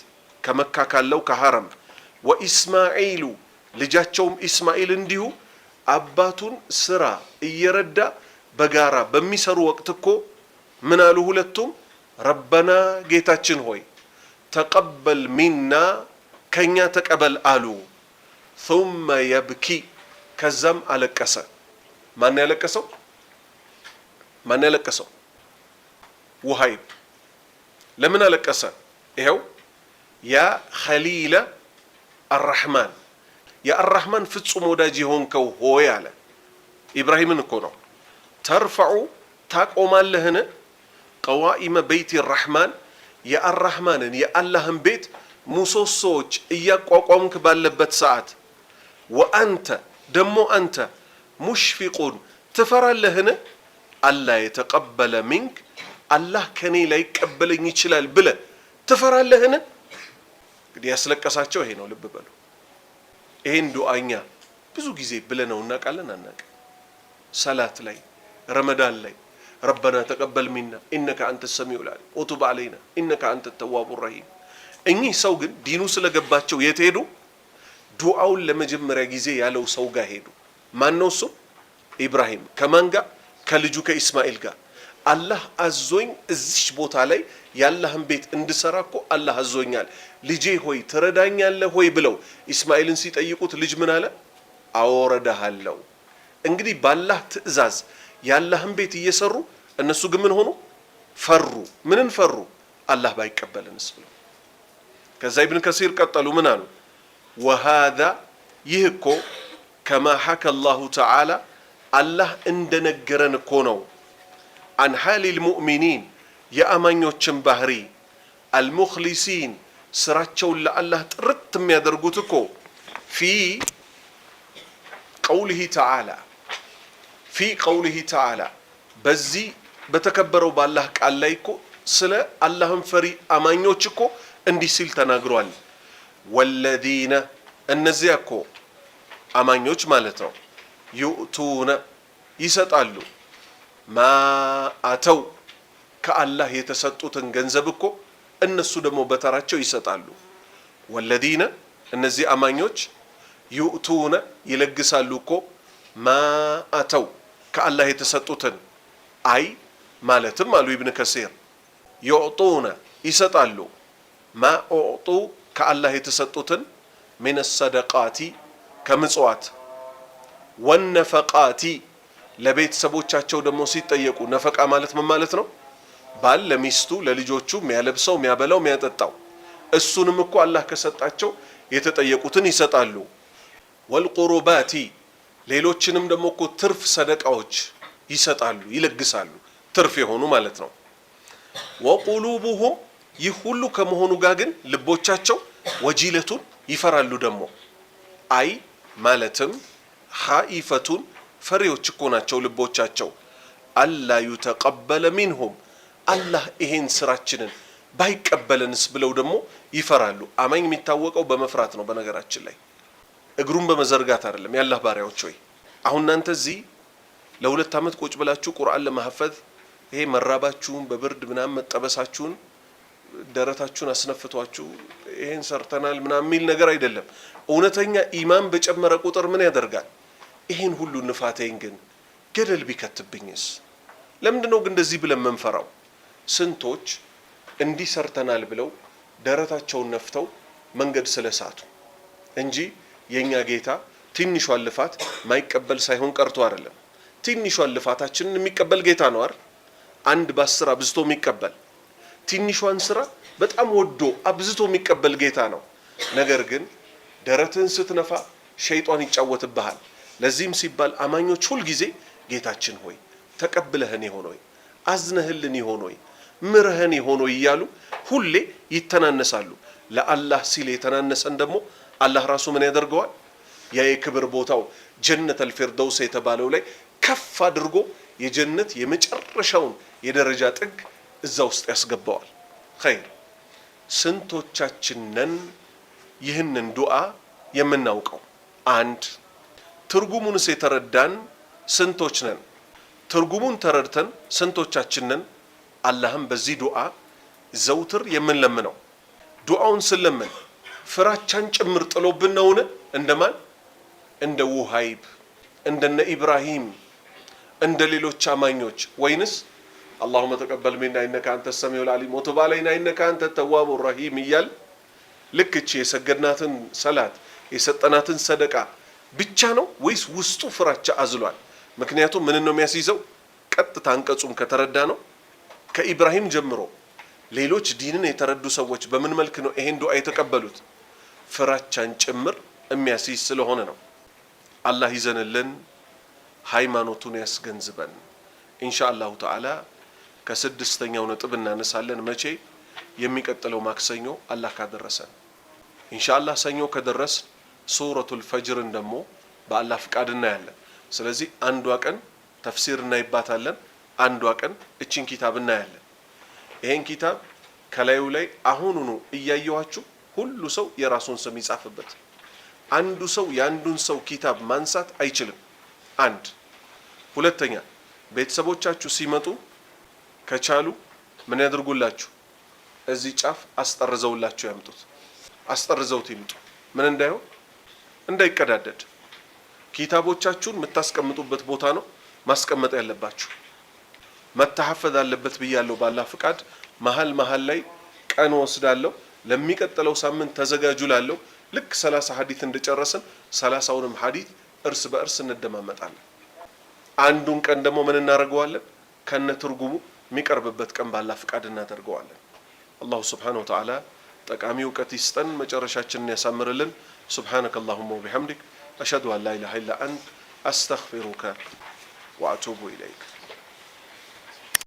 ከመካ ካለው ከሐረም ወኢስማኤሉ ልጃቸውም ኢስማኤል እንዲሁ አባቱን ስራ እየረዳ በጋራ በሚሰሩ ወቅት እኮ ምን አሉ ሁለቱም? ረበና ጌታችን ሆይ ተቀበል ሚና ከኛ ተቀበል አሉ። ثم يبكي ከዛም አለቀሰ። ማን ያለቀሰው? ውሃይብ። ለምን አለቀሰ? ይሄው ያ ኸሊለ አርረሕማን የአርረሕማን ፍጹም ወዳጅ የሆንከው ሆይ አለ። ኢብራሂምን እኮ ነው። ተርፈዑ ታቆማለህን? ቀዋኢመ በይቲ ረሕማን የአርረሕማንን የአላህን ቤት ሙሶሶዎች እያቋቋምክ ባለበት ሰዓት ወአንተ ደሞ አንተ ሙሽፊቁን ትፈራለህን? አላ የተቀበለ ሚንክ አላህ ከኔ ላይ ቀበለኝ ይችላል ብለ ትፈራለህን? እንግዲህ ያስለቀሳቸው ይሄ ነው። ልብ በሉ። ይሄን ዱዓኛ ብዙ ጊዜ ብለነው እናውቃለን አናውቅም? ሰላት ላይ፣ ረመዳን ላይ ረበና ተቀበል ሚና ኢነከ አንተ ሰሚዑል ዓሊም ወቱብ ዓለይና ኢነከ አንተ ተዋቡ ረሂም። እኚህ ሰው ግን ዲኑ ስለገባቸው የት ሄዱ? ዱዓውን ለመጀመሪያ ጊዜ ያለው ሰው ጋር ሄዱ። ማን ነው እሱ? ኢብራሂም። ከማን ጋር? ከልጁ ከኢስማኤል ጋር። አላህ አዞኝ እዚች ቦታ ላይ የአላህን ቤት እንድሰራ እኮ አላህ አዞኛል፣ ልጄ ሆይ ትረዳኛለህ ሆይ ብለው ኢስማኤልን ሲጠይቁት ልጅ ምን አለ? አወረዳሃለሁ። እንግዲህ ባላህ ትዕዛዝ የአላህን ቤት እየሰሩ እነሱ ግን ምን ሆኑ? ፈሩ። ምንን ፈሩ? አላህ ባይቀበልንስ ብለው። ከዛ ኢብን ከሲር ቀጠሉ ምን አሉ? ወሃዛ ይህ እኮ ከማ ሐከ አላሁ ተዓላ አላህ እንደነገረን እኮ ነው። አን ሓሊል ሙእሚኒን የአማኞችን ባህሪ፣ አልሙኽሊሲን ስራቸውን ለአላህ ጥርት የሚያደርጉት እኮ ፊ ቀውሊሂ ተዓላ በዚህ በተከበረው ባላህ ቃል ላይ እኮ ስለ አላህን ፈሪ አማኞች እኮ እንዲህ ሲል ተናግሯል። ወለዚነ እነዚያ እኮ አማኞች ማለት ነው ዩእቱነ ይሰጣሉ። ማ አተው ከአላህ የተሰጡትን ገንዘብ እኮ እነሱ ደግሞ በተራቸው ይሰጣሉ። ወለዲነ እነዚህ አማኞች ዩእቱነ ይለግሳሉ እኮ ማ አተው ከአላህ የተሰጡትን አይ ማለትም አሉ ኢብን ከሲር ዩዕጡነ ይሰጣሉ ማ ኡዕጡ ከአላህ የተሰጡትን ሚነ ሰደቃቲ ከምጽዋት ወነፈቃቲ ለቤተሰቦቻቸው ደግሞ ሲጠየቁ ነፈቃ ማለት ምን ማለት ነው? ባል ለሚስቱ ለልጆቹ የሚያለብሰው የሚያበላው የሚያጠጣው እሱንም እኮ አላህ ከሰጣቸው የተጠየቁትን ይሰጣሉ። ወልቁሩባቲ ሌሎችንም ደግሞ እኮ ትርፍ ሰደቃዎች ይሰጣሉ ይለግሳሉ፣ ትርፍ የሆኑ ማለት ነው። ወቁሉቡሁም ይህ ሁሉ ከመሆኑ ጋር ግን ልቦቻቸው ወጂለቱን ይፈራሉ ደግሞ አይ ማለትም ኻኢፈቱን ፈሪዎች እኮ ናቸው ልቦቻቸው። አላ ዩተቀበለ ሚንሁም አላህ ይሄን ስራችንን ባይቀበለንስ ብለው ደግሞ ይፈራሉ። አማኝ የሚታወቀው በመፍራት ነው። በነገራችን ላይ እግሩን በመዘርጋት አይደለም። ያላህ ባሪያዎች ሆይ አሁን እናንተ እዚህ ለ2 ዓመት ቁጭ ብላችሁ ቁርአን ለማህፈዝ ይሄ መራባችሁን በብርድ ምናምን መጠበሳችሁን ደረታችሁን አስነፍቷችሁ ይሄን ሰርተናል ምናምን የሚል ነገር አይደለም። እውነተኛ ኢማን በጨመረ ቁጥር ምን ያደርጋል? ይሄን ሁሉ ንፋቴን ግን ገደል ቢከትብኝስ? ለምንድነው ግን እንደዚህ ብለን መንፈራው? ስንቶች እንዲህ ሰርተናል ብለው ደረታቸውን ነፍተው መንገድ ስለሳቱ እንጂ የኛ ጌታ ትንሿን ልፋት ማይቀበል ሳይሆን ቀርቶ አይደለም። ትንሿን ልፋታችንን የሚቀበል ጌታ ነው አይደል? አንድ በ10 አብዝቶ የሚቀበል ትንሿን ስራ በጣም ወዶ አብዝቶ የሚቀበል ጌታ ነው። ነገር ግን ደረትን ስትነፋ ሸይጣን ይጫወትብሃል። ለዚህም ሲባል አማኞች ሁል ጊዜ ጌታችን ሆይ ተቀብለህን ይሆን ሆይ አዝነህልን ይሆን ሆይ ምርህን ይሆን ሆይ እያሉ ሁሌ ይተናነሳሉ። ለአላህ ሲል የተናነሰን ደግሞ አላህ ራሱ ምን ያደርገዋል? ያ የክብር ቦታው ጀነተል ፊርደውስ የተባለው ላይ ከፍ አድርጎ የጀነት የመጨረሻውን የደረጃ ጥግ እዛ ውስጥ ያስገባዋል። ኸይር ስንቶቻችን ነን ይህንን ዱዓ የምናውቀው? አንድ ትርጉሙንስ የተረዳን ስንቶች ነን? ትርጉሙን ተረድተን ስንቶቻችን ነን አላህም በዚህ ዱዓ ዘውትር የምንለምነው? ዱዓውን ስለምን ፍራቻን ጭምር ጥሎብን ነውን? እንደማን? እንደ ውሃይብ እንደነ ኢብራሂም እንደ ሌሎች አማኞች ወይንስ اللهم تقبل منا انك انت السميع العليم وتب علينا انك انت التواب الرحيم እያል ልክ እቺ የሰገድናትን ሰላት የሰጠናትን ሰደቃ ብቻ ነው ወይስ ውስጡ ፍራቻ አዝሏል? ምክንያቱም ምን ነው የሚያስይዘው? ቀጥታ አንቀጹም ከተረዳ ነው ከኢብራሂም ጀምሮ ሌሎች ዲንን የተረዱ ሰዎች በምን መልክ ነው ይሄን ዱዓ የተቀበሉት? ፍራቻን ጭምር የሚያስይዝ ስለሆነ ነው። አላህ ይዘንልን፣ ሃይማኖቱን ያስገንዝበን። ኢንሻአላሁ ተዓላ ከስድስተኛው ነጥብ እናነሳለን። መቼ? የሚቀጥለው ማክሰኞ አላህ ካደረሰን። ኢንሻአላህ ሰኞ ከደረስ ሱረቱል ፈጅርን ደግሞ በአላህ ፍቃድ እናያለን። ስለዚህ አንዷ ቀን ተፍሲር እናይባታለን፣ አንዷ ቀን እቺን ኪታብ እናያለን። ይሄን ኪታብ ከላዩ ላይ አሁኑኑ እያየዋችሁ ሁሉ ሰው የራሱን ስም ይጻፍበት። አንዱ ሰው የአንዱን ሰው ኪታብ ማንሳት አይችልም። አንድ ሁለተኛ ቤተሰቦቻችሁ ሲመጡ ከቻሉ ምን ያድርጉላችሁ? እዚህ ጫፍ አስጠርዘውላችሁ ያምጡት። አስጠርዘውት ይምጡ። ምን እንዳይሆን? እንዳይቀዳደድ። ኪታቦቻችሁን የምታስቀምጡበት ቦታ ነው ማስቀመጥ ያለባችሁ። መተሐፈዝ አለበት ብያለሁ በአላህ ፍቃድ። መሃል ላይ ቀን ወስዳለሁ። ለሚቀጥለው ሳምንት ተዘጋጁ ላለሁ። ልክ 30 ሐዲስ እንደጨረስን 30ውንም ሐዲስ እርስ በእርስ እንደማመጣለን። አንዱን ቀን ደግሞ ምን እናደርገዋለን? ከነ ትርጉሙ የሚቀርብበት ቀን በአላህ ፍቃድ እናደርገዋለን። አላሁ ሱብሓነሁ ወተዓላ ጠቃሚ እውቀት ይስጠን፣ መጨረሻችንን ያሳምርልን። ሱብሓነከ አላሁመ ወቢሐምዲክ አሽሀዱ አን ላ ኢላሀ ኢላ አንተ አስተግፊሩከ ወአቱቡ ኢለይክ።